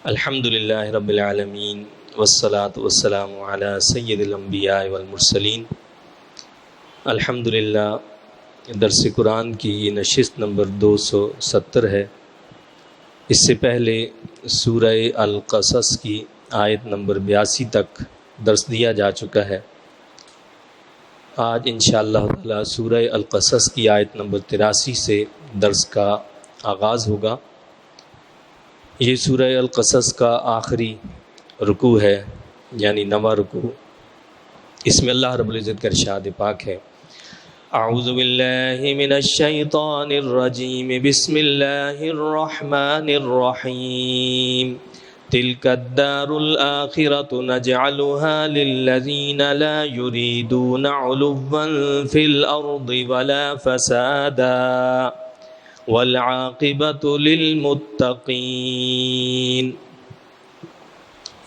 الحمد للہ رب العالمین والصلاة والسلام علی سید الانبیاء والمرسلین۔ الحمد للہ درس قرآن کی یہ نشست نمبر 270 ہے۔ اس سے پہلے سورہ القصص کی آیت نمبر 82 تک درس دیا جا چکا ہے۔ آج انشاءاللہ تعالی سورہ القصص کی آیت نمبر 83 سے درس کا آغاز ہوگا۔ یہ سورہ القصص کا آخری رکوع ہے، یعنی 9واں رکوع۔ اس میں اللہ رب العزت کا ارشاد پاک ہے، اعوذ باللہ من الشیطان الرجیم، بسم اللہ الرحمن الرحیم، تلک الدار الآخرۃ نجعلها للذین لا یریدون علوا فی الارض ولا فسادا والعاقبۃ للمتقین۔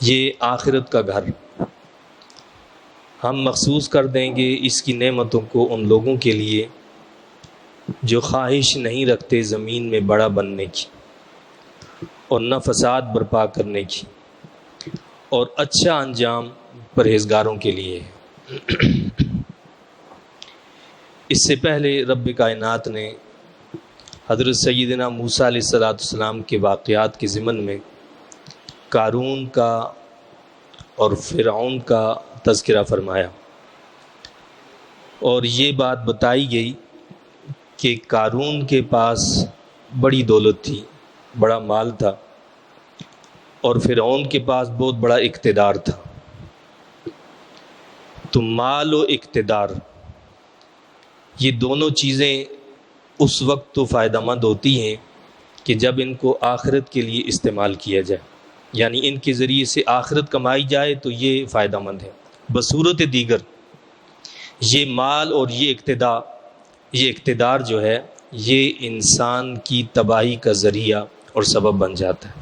یہ آخرت کا گھر ہم مخصوص کر دیں گے اس کی نعمتوں کو ان لوگوں کے لیے جو خواہش نہیں رکھتے زمین میں بڑا بننے کی اور نہ فساد برپا کرنے کی، اور اچھا انجام پرہیزگاروں کے لیے ہے۔ اس سے پہلے رب کائنات نے حضرت سیدنا موسیٰ علیہ السلام کے واقعات کے ضمن میں قارون کا اور فرعون کا تذکرہ فرمایا، اور یہ بات بتائی گئی کہ قارون کے پاس بڑی دولت تھی، بڑا مال تھا، اور فرعون کے پاس بہت بڑا اقتدار تھا۔ تو مال و اقتدار یہ دونوں چیزیں اس وقت تو فائدہ مند ہوتی ہیں کہ جب ان کو آخرت کے لیے استعمال کیا جائے، یعنی ان کے ذریعے سے آخرت کمائی جائے تو یہ فائدہ مند ہے۔ بصورت دیگر یہ مال اور یہ اقتدار جو ہے یہ انسان کی تباہی کا ذریعہ اور سبب بن جاتا ہے۔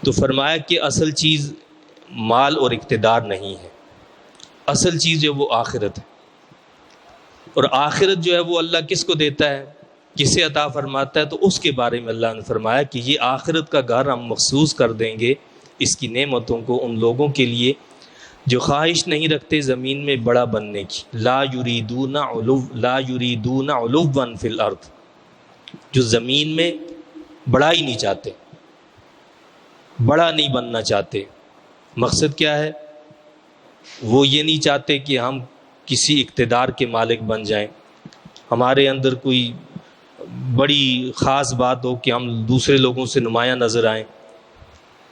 تو فرمایا کہ اصل چیز مال اور اقتدار نہیں ہے، اصل چیز جو وہ آخرت ہے، اور آخرت جو ہے وہ اللہ کس کو دیتا ہے، کسے عطا فرماتا ہے، تو اس کے بارے میں اللہ نے فرمایا کہ یہ آخرت کا گھر ہم مخصوص کر دیں گے اس کی نعمتوں کو ان لوگوں کے لیے جو خواہش نہیں رکھتے زمین میں بڑا بننے کی، لا یریدون علوا فی الارض، جو زمین میں بڑا ہی نہیں چاہتے، بڑا نہیں بننا چاہتے۔ مقصد کیا ہے؟ وہ یہ نہیں چاہتے کہ ہم کسی اقتدار کے مالک بن جائیں، ہمارے اندر کوئی بڑی خاص بات ہو کہ ہم دوسرے لوگوں سے نمایاں نظر آئیں،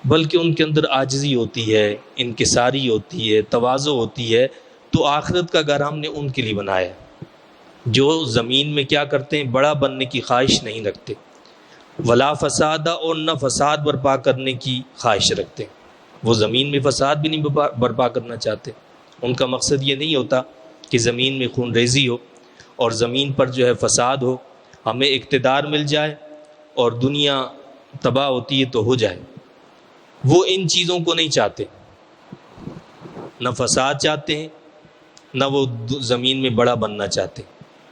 بلکہ ان کے اندر عاجزی ہوتی ہے، انکساری ہوتی ہے، تواضع ہوتی ہے۔ تو آخرت کا گھر ہم نے ان کے لیے بنایا ہے جو زمین میں کیا کرتے ہیں، بڑا بننے کی خواہش نہیں رکھتے، ولا فسادہ، اور نہ فساد برپا کرنے کی خواہش رکھتے ہیں۔ وہ زمین میں فساد بھی نہیں برپا کرنا چاہتے۔ ان کا مقصد یہ نہیں ہوتا کہ زمین میں خون ریزی ہو اور زمین پر جو ہے فساد ہو، ہمیں اقتدار مل جائے اور دنیا تباہ ہوتی ہے تو ہو جائے۔ وہ ان چیزوں کو نہیں چاہتے، نہ فساد چاہتے ہیں، نہ وہ زمین میں بڑا بننا چاہتے۔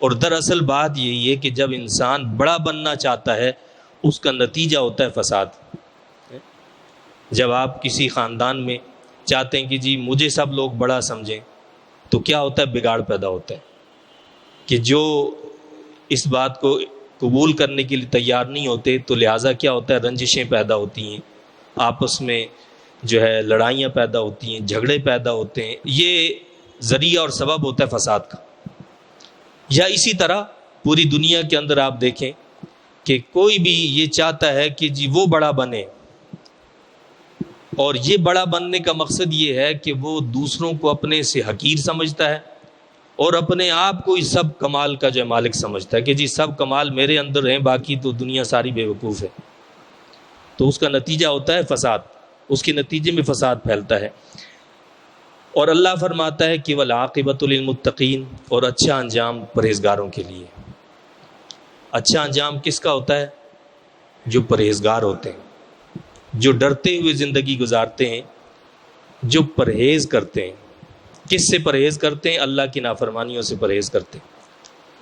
اور دراصل بات یہی ہے کہ جب انسان بڑا بننا چاہتا ہے اس کا نتیجہ ہوتا ہے فساد۔ جب آپ کسی خاندان میں چاہتے ہیں کہ جی مجھے سب لوگ بڑا سمجھیں، تو کیا ہوتا ہے؟ بگاڑ پیدا ہوتا ہے کہ جو اس بات کو قبول کرنے کے لیے تیار نہیں ہوتے، تو لہٰذا کیا ہوتا ہے؟ رنجشیں پیدا ہوتی ہیں، آپس میں جو ہے لڑائیاں پیدا ہوتی ہیں، جھگڑے پیدا ہوتے ہیں۔ یہ ذریعہ اور سبب ہوتا ہے فساد کا۔ یا اسی طرح پوری دنیا کے اندر آپ دیکھیں کہ کوئی بھی یہ چاہتا ہے کہ جی وہ بڑا بنے، اور یہ بڑا بننے کا مقصد یہ ہے کہ وہ دوسروں کو اپنے سے حقیر سمجھتا ہے اور اپنے آپ کو اس سب کمال کا جو مالک سمجھتا ہے کہ جی سب کمال میرے اندر ہیں، باقی تو دنیا ساری بے وقوف ہے۔ تو اس کا نتیجہ ہوتا ہے فساد، اس کے نتیجے میں فساد پھیلتا ہے۔ اور اللہ فرماتا ہے کہ والعاقبۃ للمتقین، اور اچھا انجام پرہیزگاروں کے لیے۔ اچھا انجام کس کا ہوتا ہے؟ جو پرہیزگار ہوتے ہیں، جو ڈرتے ہوئے زندگی گزارتے ہیں، جو پرہیز کرتے ہیں۔ کس سے پرہیز کرتے ہیں؟ اللہ کی نافرمانیوں سے پرہیز کرتے ہیں،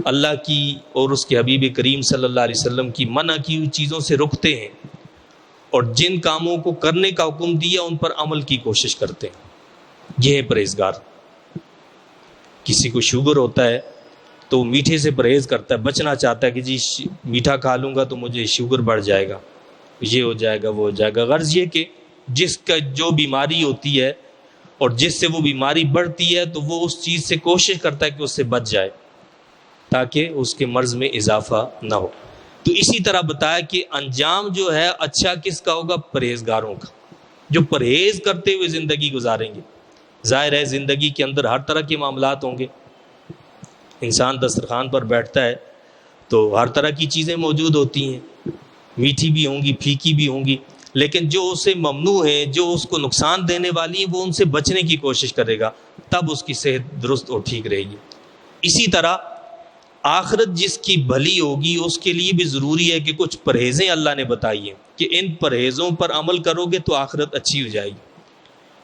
اللہ کی اور اس کے حبیب کریم صلی اللہ علیہ وسلم کی منع کی ہوئی چیزوں سے رکتے ہیں، اور جن کاموں کو کرنے کا حکم دیا ان پر عمل کی کوشش کرتے ہیں، یہ ہے پرہیزگار۔ کسی کو شوگر ہوتا ہے تو وہ میٹھے سے پرہیز کرتا ہے، بچنا چاہتا ہے کہ جی میٹھا کھا لوں گا تو مجھے شوگر بڑھ جائے گا، یہ ہو جائے گا، وہ ہو جائے گا۔ غرض یہ کہ جس کا جو بیماری ہوتی ہے اور جس سے وہ بیماری بڑھتی ہے تو وہ اس چیز سے کوشش کرتا ہے کہ اس سے بچ جائے تاکہ اس کے مرض میں اضافہ نہ ہو۔ تو اسی طرح بتایا کہ انجام جو ہے اچھا کس کا ہوگا؟ پرہیزگاروں کا، جو پرہیز کرتے ہوئے زندگی گزاریں گے۔ ظاہر ہے زندگی کے اندر ہر طرح کے معاملات ہوں گے، انسان دسترخوان پر بیٹھتا ہے تو ہر طرح کی چیزیں موجود ہوتی ہیں، میٹھی بھی ہوں گی، پھیکی بھی ہوں گی، لیکن جو اسے ممنوع ہیں، جو اس کو نقصان دینے والی ہیں، وہ ان سے بچنے کی کوشش کرے گا، تب اس کی صحت درست اور ٹھیک رہے گی۔ اسی طرح آخرت جس کی بھلی ہوگی اس کے لیے بھی ضروری ہے کہ کچھ پرہیزیں اللہ نے بتائی ہیں کہ ان پرہیزوں پر عمل کرو گے تو آخرت اچھی ہو جائے گی،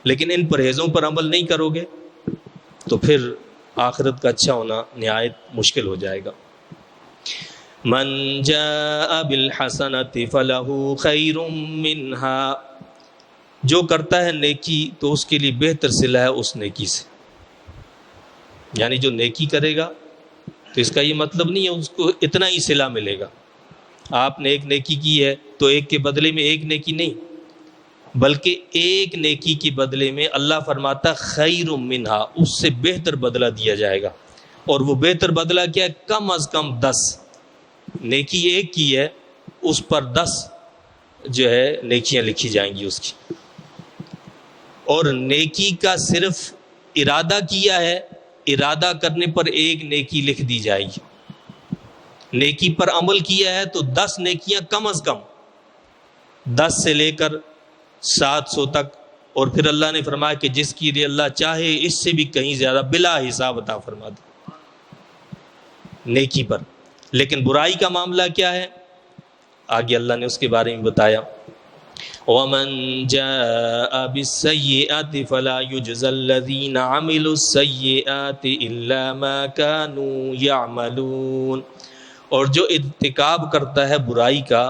لیکن ان پرہیزوں پر عمل نہیں کرو گے تو پھر آخرت کا اچھا ہونا نہایت مشکل ہو جائے گا۔ من جاء بالحسنۃ فلہ خیر منها، جو کرتا ہے نیکی تو اس کے لیے بہتر صلہ ہے اس نیکی سے، یعنی جو نیکی کرے گا تو اس کا یہ مطلب نہیں ہے اس کو اتنا ہی صلہ ملے گا۔ آپ نے ایک نیکی کی ہے تو ایک کے بدلے میں ایک نیکی نہیں، بلکہ ایک نیکی کے بدلے میں اللہ فرماتا خیر منہا، اس سے بہتر بدلہ دیا جائے گا۔ اور وہ بہتر بدلہ کیا ہے؟ کم از کم 10 نیکی ایک کی ہے اس پر 10 جو ہے نیکیاں لکھی جائیں گی اس کی۔ اور نیکی کا صرف ارادہ کیا ہے، ارادہ کرنے پر ایک نیکی لکھ دی جائے گی۔ نیکی پر عمل کیا ہے تو 10 نیکیاں کم از کم، 10 سے لے کر 700 تک، اور پھر اللہ نے فرمایا کہ جس کی لیے اللہ چاہے اس سے بھی کہیں زیادہ بلا حساب عطا فرما دے نیکی پر۔ لیکن برائی کا معاملہ کیا ہے؟ آگے اللہ نے اس کے بارے میں بتایا، وَمَن جَاءَ بِالسَّيِّئَةِ فَلَا يُجْزَى الَّذِينَ عَمِلُوا السَّيِّئَاتِ إِلَّا مَا كَانُوا يَعْمَلُونَ، اور جو ارتکاب کرتا ہے برائی کا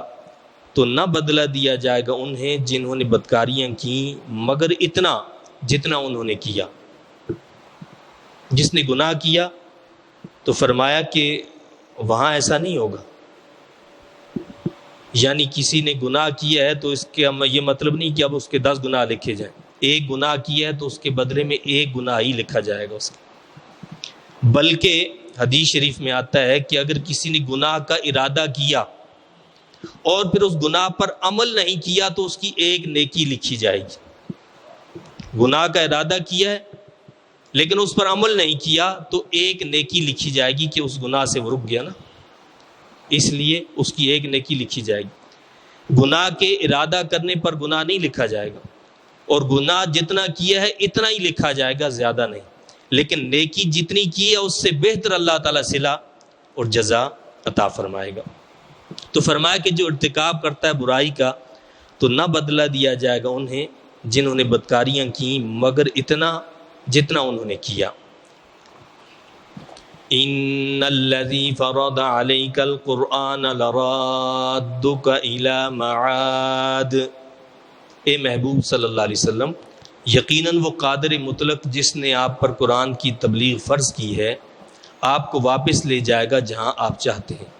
تو نہ بدلہ دیا جائے گا انہیں جنہوں نے بدکاریاں کی مگر اتنا جتنا انہوں نے کیا۔ جس نے گناہ کیا تو فرمایا کہ وہاں ایسا نہیں ہوگا، یعنی کسی نے گناہ کیا ہے تو اس کے یہ مطلب نہیں کہ اب اس کے 10 گناہ لکھے جائیں۔ ایک گناہ کیا ہے تو اس کے بدلے میں ایک گناہ ہی لکھا جائے گا اس کا۔ بلکہ حدیث شریف میں آتا ہے کہ اگر کسی نے گناہ کا ارادہ کیا اور پھر اس گناہ پر عمل نہیں کیا تو اس کی ایک نیکی لکھی جائے گی۔ گناہ کا ارادہ کیا ہے لیکن اس پر عمل نہیں کیا تو ایک نیکی لکھی جائے گی کہ اس گناہ سے وہ رک گیا نا، اس لیے اس کی ایک نیکی لکھی جائے گی۔ گناہ کے ارادہ کرنے پر گناہ نہیں لکھا جائے گا، اور گناہ جتنا کیا ہے اتنا ہی لکھا جائے گا، زیادہ نہیں۔ لیکن نیکی جتنی کی ہے اس سے بہتر اللہ تعالیٰ صلہ اور جزا عطا فرمائے گا۔ تو فرمایا کہ جو ارتکاب کرتا ہے برائی کا تو نہ بدلہ دیا جائے گا انہیں جنہوں نے بدکاریاں کی مگر اتنا جتنا انہوں نے کیا۔ ان الذی فرض علیک القرآن لرادک الی معاد، اے محبوب صلی اللہ علیہ وسلم یقیناً وہ قادر مطلق جس نے آپ پر قرآن کی تبلیغ فرض کی ہے آپ کو واپس لے جائے گا جہاں آپ چاہتے ہیں۔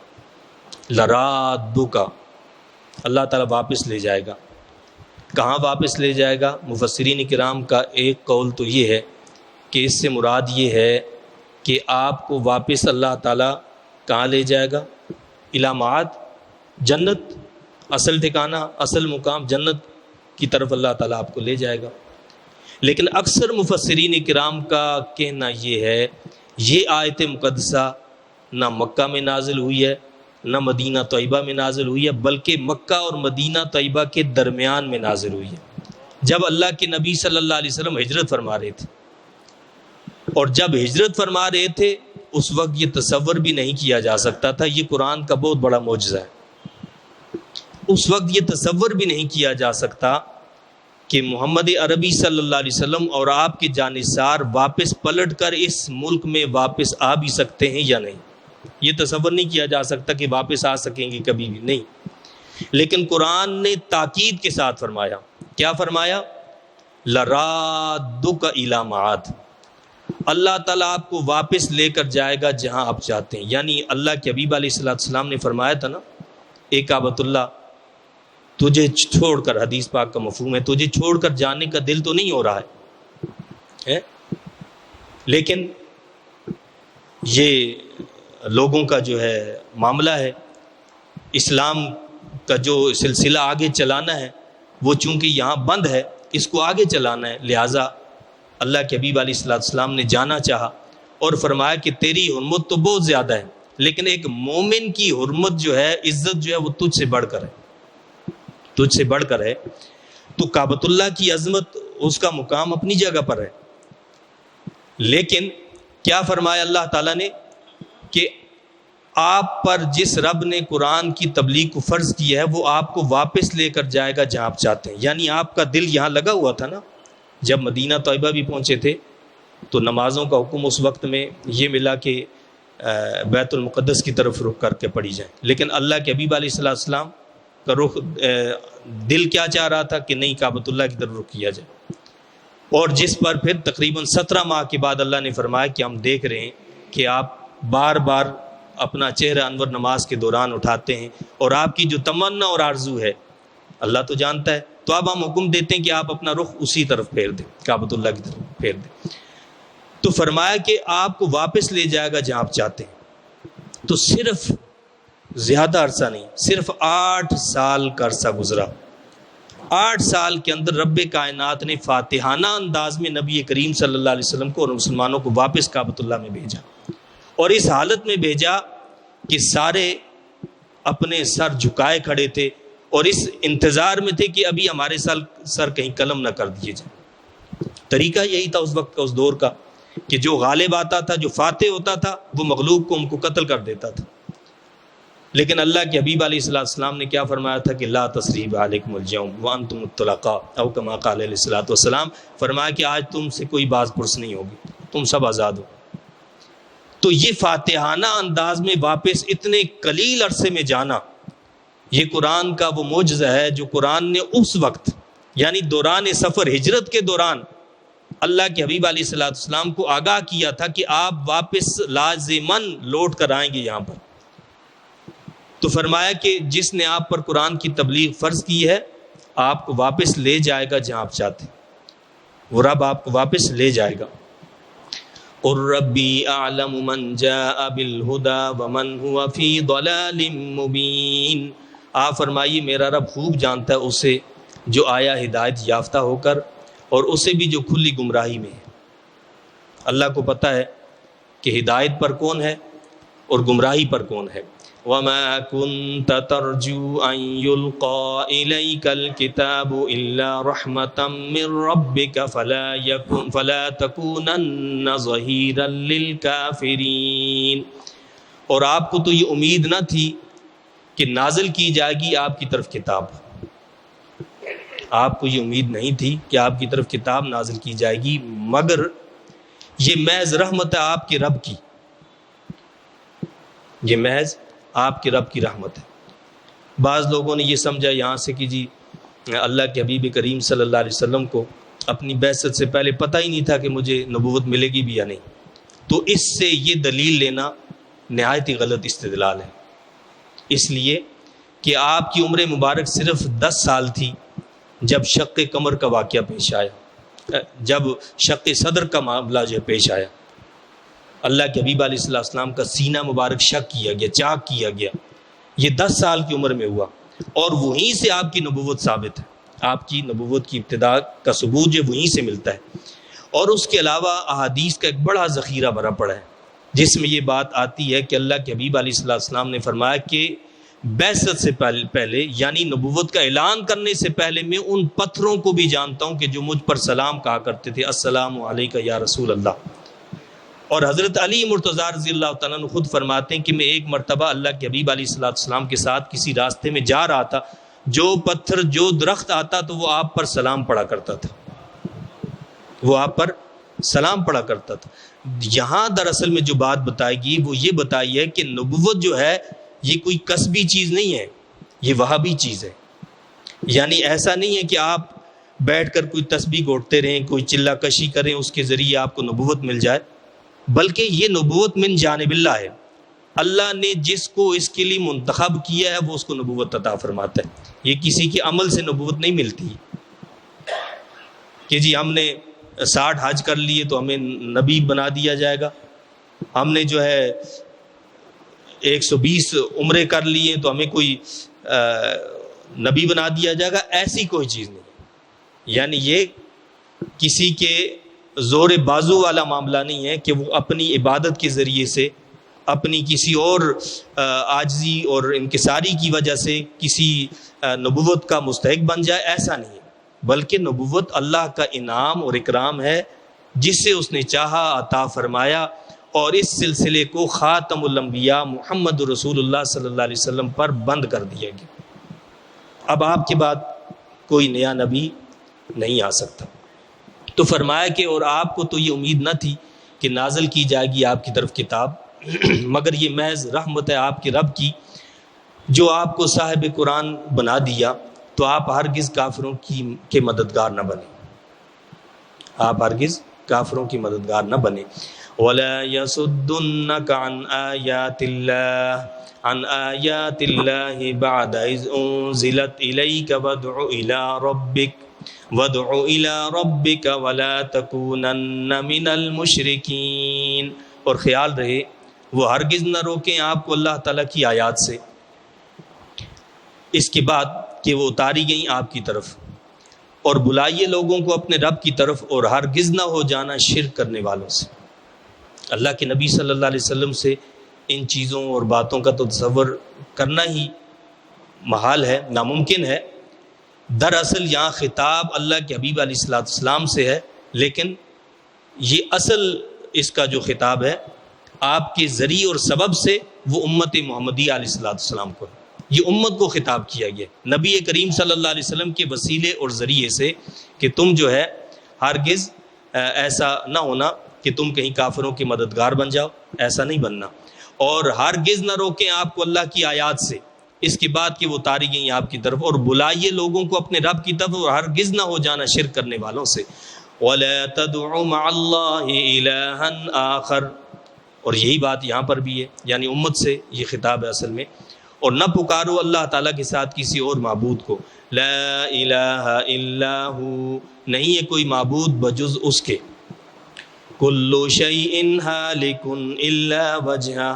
لرادک، اللہ تعالیٰ واپس لے جائے گا۔ کہاں واپس لے جائے گا؟ مفسرین کرام کا ایک قول تو یہ ہے کہ اس سے مراد یہ ہے کہ آپ کو واپس اللہ تعالیٰ کہاں لے جائے گا؟ الی معاد، جنت، اصل ٹھکانہ، اصل مقام جنت کی طرف اللہ تعالیٰ آپ کو لے جائے گا۔ لیکن اکثر مفسرین کرام کا کہنا یہ ہے یہ آیت مقدسہ نہ مکہ میں نازل ہوئی ہے نہ مدینہ طیبہ میں نازل ہوئی ہے، بلکہ مکہ اور مدینہ طیبہ کے درمیان میں نازل ہوئی ہے، جب اللہ کے نبی صلی اللہ علیہ وسلم ہجرت فرما رہے تھے۔ اور جب ہجرت فرما رہے تھے اس وقت یہ تصور بھی نہیں کیا جا سکتا تھا، یہ قرآن کا بہت بڑا معجزہ ہے، اس وقت یہ تصور بھی نہیں کیا جا سکتا کہ محمد عربی صلی اللہ علیہ وسلم اور آپ کے جانثار واپس پلٹ کر اس ملک میں واپس آ بھی سکتے ہیں یا نہیں۔ یہ تصور نہیں کیا جا سکتا کہ واپس آ سکیں گے کبھی بھی نہیں۔ لیکن قرآن نے تاکید کے ساتھ فرمایا، کیا فرمایا؟ لَرَادُّكَ إِلَىٰ مَعَادٍ، اللہ تعالیٰ آپ کو واپس لے کر جائے گا جہاں آپ چاہتے ہیں. یعنی اللہ کے حبیب علیہ السلام نے فرمایا تھا نا، اے کعبۃ اللہ تجھے چھوڑ کر، حدیث پاک کا مفہوم ہے، تجھے چھوڑ کر جانے کا دل تو نہیں ہو رہا ہے، لیکن یہ لوگوں کا جو ہے معاملہ ہے، اسلام کا جو سلسلہ آگے چلانا ہے وہ چونکہ یہاں بند ہے، اس کو آگے چلانا ہے. لہٰذا اللہ کے حبیب علیہ السلام نے جانا چاہا اور فرمایا کہ تیری حرمت تو بہت زیادہ ہے، لیکن ایک مومن کی حرمت جو ہے، عزت جو ہے، وہ تجھ سے بڑھ کر ہے، تجھ سے بڑھ کر ہے. تو کعبۃ اللہ کی عظمت، اس کا مقام اپنی جگہ پر ہے، لیکن کیا فرمایا اللہ تعالیٰ نے کہ آپ پر جس رب نے قرآن کی تبلیغ کو فرض کیا ہے وہ آپ کو واپس لے کر جائے گا جہاں آپ چاہتے ہیں. یعنی آپ کا دل یہاں لگا ہوا تھا نا، جب مدینہ طیبہ بھی پہنچے تھے تو نمازوں کا حکم اس وقت میں یہ ملا کہ بیت المقدس کی طرف رخ کر کے پڑھی جائیں، لیکن اللہ کے حبیب علیہ السلام کا رخ، دل کیا چاہ رہا تھا کہ نہیں، کعبۃ اللہ کی طرف رخ کیا جائے. اور جس پر پھر تقریباً 17 ماہ کے بعد اللہ نے فرمایا کہ ہم دیکھ رہے ہیں کہ آپ بار بار اپنا چہرہ انور نماز کے دوران اٹھاتے ہیں، اور آپ کی جو تمنا اور آرزو ہے اللہ تو جانتا ہے، تو اب ہم حکم دیتے ہیں کہ آپ اپنا رخ اسی طرف پھیر دیں، کعبۃ اللہ کی طرف پھیر دیں. تو فرمایا کہ آپ کو واپس لے جائے گا جہاں آپ چاہتے ہیں. تو صرف زیادہ عرصہ نہیں، صرف 8 سال کا عرصہ گزرا. 8 سال کے اندر رب کائنات نے فاتحانہ انداز میں نبی کریم صلی اللہ علیہ وسلم کو اور مسلمانوں کو واپس کعبۃ اللہ میں بھیجا، اور اس حالت میں بھیجا کہ سارے اپنے سر جھکائے کھڑے تھے اور اس انتظار میں تھے کہ ابھی ہمارے سر کہیں قلم نہ کر دیے جائیں. طریقہ یہی تھا اس وقت کا، اس دور کا، کہ جو غالب آتا تھا، جو فاتح ہوتا تھا، وہ مغلوب کو ان کو قتل کر دیتا تھا. لیکن اللہ کے حبیب علیہ السلام نے کیا فرمایا تھا کہ لا تثریب علیکم اليوم وانتم الطلقاء، او کما قال علیہ السلام، فرمایا کہ آج تم سے کوئی باز پرس نہیں ہوگی، تم سب آزاد ہو. تو یہ فاتحانہ انداز میں واپس اتنے قلیل عرصے میں جانا، یہ قرآن کا وہ معجزہ ہے جو قرآن نے اس وقت، یعنی دوران سفر ہجرت کے دوران، اللہ کے حبیب علیہ السلام کو آگاہ کیا تھا کہ آپ واپس لازماً لوٹ کر آئیں گے یہاں پر. تو فرمایا کہ جس نے آپ پر قرآن کی تبلیغ فرض کی ہے آپ کو واپس لے جائے گا جہاں آپ چاہتے ہیں، وہ رب آپ کو واپس لے جائے گا. اور ربی اعلم من جاء بالہدی ومن هو فی ضلال مبین، آپ فرمائیے میرا رب خوب جانتا ہے اسے جو آیا ہدایت یافتہ ہو کر، اور اسے بھی جو کھلی گمراہی میں ہے. اللہ کو پتہ ہے کہ ہدایت پر کون ہے اور گمراہی پر کون ہے. وَمَا كُنْتَ تَرْجُو أَن يُلْقَى إِلَيْكَ الْكِتَابُ إِلَّا رَحْمَةً مِّن رَّبِّكَ فَلَا تَكُونَنَّ ظَهِيرًا لِّلْكَافِرِينَ. اور آپ کو تو یہ امید نہ تھی کہ نازل کی جائے گی آپ کی طرف کتاب، آپ کو یہ امید نہیں تھی کہ آپ کی طرف کتاب نازل کی جائے گی، مگر یہ محض رحمت ہے آپ کے رب کی، یہ محض آپ کے رب کی رحمت ہے. بعض لوگوں نے یہ سمجھا یہاں سے کہ جی اللہ کے حبیب کریم صلی اللہ علیہ وسلم کو اپنی بعثت سے پہلے پتہ ہی نہیں تھا کہ مجھے نبوت ملے گی بھی یا نہیں. تو اس سے یہ دلیل لینا نہایت ہی غلط استدلال ہے، اس لیے کہ آپ کی عمر مبارک صرف 10 سال تھی جب شق قمر کا واقعہ پیش آیا، جب شق صدر کا معاملہ جو پیش آیا. اللہ کے حبیب علیہ السلام کا سینہ مبارک شق کیا گیا، چاک کیا گیا، یہ 10 سال کی عمر میں ہوا، اور وہیں سے آپ کی نبوت ثابت ہے. آپ کی نبوت کی ابتدا کا ثبوت جو وہیں سے ملتا ہے. اور اس کے علاوہ احادیث کا ایک بڑا ذخیرہ بھرا پڑا ہے جس میں یہ بات آتی ہے کہ اللہ کے حبیب علیہ السلام نے فرمایا کہ بعثت سے پہلے یعنی نبوت کا اعلان کرنے سے پہلے میں ان پتھروں کو بھی جانتا ہوں کہ جو مجھ پر سلام کہا کرتے تھے، السلام علیکہ یا رسول اللہ. اور حضرت علی مرتضیٰ رضی اللہ تعالیٰ عنہ خود فرماتے ہیں کہ میں ایک مرتبہ اللہ کے حبیب علیہ السلام کے ساتھ کسی راستے میں جا رہا تھا، جو پتھر جو درخت آتا تو وہ آپ پر سلام پڑا کرتا تھا، وہ آپ پر سلام پڑا کرتا تھا. یہاں دراصل میں جو بات بتائے گی وہ یہ بتائی ہے کہ نبوت جو ہے یہ کوئی کسبی چیز نہیں ہے، یہ وہابی چیز ہے. یعنی ایسا نہیں ہے کہ آپ بیٹھ کر کوئی تسبیح گھونٹتے رہیں، کوئی چلہ کشی کریں، اس کے ذریعے آپ کو نبوت مل جائے، بلکہ یہ نبوت من جانب اللہ ہے. اللہ نے جس کو اس کے لیے منتخب کیا ہے وہ اس کو نبوت عطا فرماتا ہے. یہ کسی کے عمل سے نبوت نہیں ملتی کہ جی ہم نے 60 حج کر لیے تو ہمیں نبی بنا دیا جائے گا، ہم نے جو ہے 120 عمرے کر لیے تو ہمیں کوئی نبی بنا دیا جائے گا. ایسی کوئی چیز نہیں. یعنی یہ کسی کے زور بازو والا معاملہ نہیں ہے کہ وہ اپنی عبادت کے ذریعے سے، اپنی کسی اور عاجزی اور انکساری کی وجہ سے کسی نبوت کا مستحق بن جائے. ایسا نہیں ہے، بلکہ نبوت اللہ کا انعام اور اکرام ہے جس سے اس نے چاہا عطا فرمایا، اور اس سلسلے کو خاتم الانبیاء محمد رسول اللہ صلی اللہ علیہ وسلم پر بند کر دیا گیا. اب آپ کے بعد کوئی نیا نبی نہیں آ سکتا. تو فرمایا کہ اور آپ کو تو یہ امید نہ تھی کہ نازل کی جائے گی آپ کی طرف کتاب، مگر یہ محض رحمت ہے آپ کے رب کی جو آپ کو صاحب قرآن بنا دیا. تو آپ ہرگز کافروں کے مددگار نہ بنے، آپ ہرگز کافروں کی مددگار نہ بنے. وَلَا يَصُدُّنَّكَ عَنْ آيَاتِ اللَّهِ بَعْدَ إِذْ أُنزِلَتْ إِلَيْكَ وَادْعُ إِلَىٰ رَبِّكَ وَلَا تَكُونَنَّ مِنَ الْمُشْرِكِينَ. اور خیال رہے وہ ہرگز نہ روکیں آپ کو اللہ تعالیٰ کی آیات سے اس کے بعد کہ وہ اتاری گئیں آپ کی طرف، اور بلائیے لوگوں کو اپنے رب کی طرف، اور ہرگز نہ ہو جانا شرک کرنے والوں سے. اللہ کے نبی صلی اللہ علیہ وسلم سے ان چیزوں اور باتوں کا تو تصور کرنا ہی محال ہے، ناممکن ہے. دراصل یہاں خطاب اللہ کے حبیب علیہ الصلوۃ والسلام سے ہے، لیکن یہ اصل اس کا جو خطاب ہے آپ کے ذریعے اور سبب سے وہ امت محمدی علیہ الصلوۃ والسلام کو، یہ امت کو خطاب کیا گیا نبی کریم صلی اللہ علیہ وسلم کے وسیلے اور ذریعے سے کہ تم جو ہے ہرگز ایسا نہ ہونا کہ تم کہیں کافروں کے مددگار بن جاؤ، ایسا نہیں بننا. اور ہرگز نہ روکیں آپ کو اللہ کی آیات سے اس کے بعد کہ وہ اتاری گئیں آپ کی طرف، اور بلائیے لوگوں کو اپنے رب کی طرف، اور ہرگز نہ ہو جانا شرک کرنے والوں سے. وَلَا تَدْعُ مَعَ اللَّهِ إِلَٰهًا آخَرَ. اور یہی بات یہاں پر بھی ہے، یعنی امت سے یہ خطاب ہے اصل میں. اور نہ پکارو اللہ تعالیٰ کے ساتھ کسی اور معبود کو. لا الہ الا ہو، نہیں ہے کوئی معبود بجز اس کے. کل شیء ہالک الا وجہہ،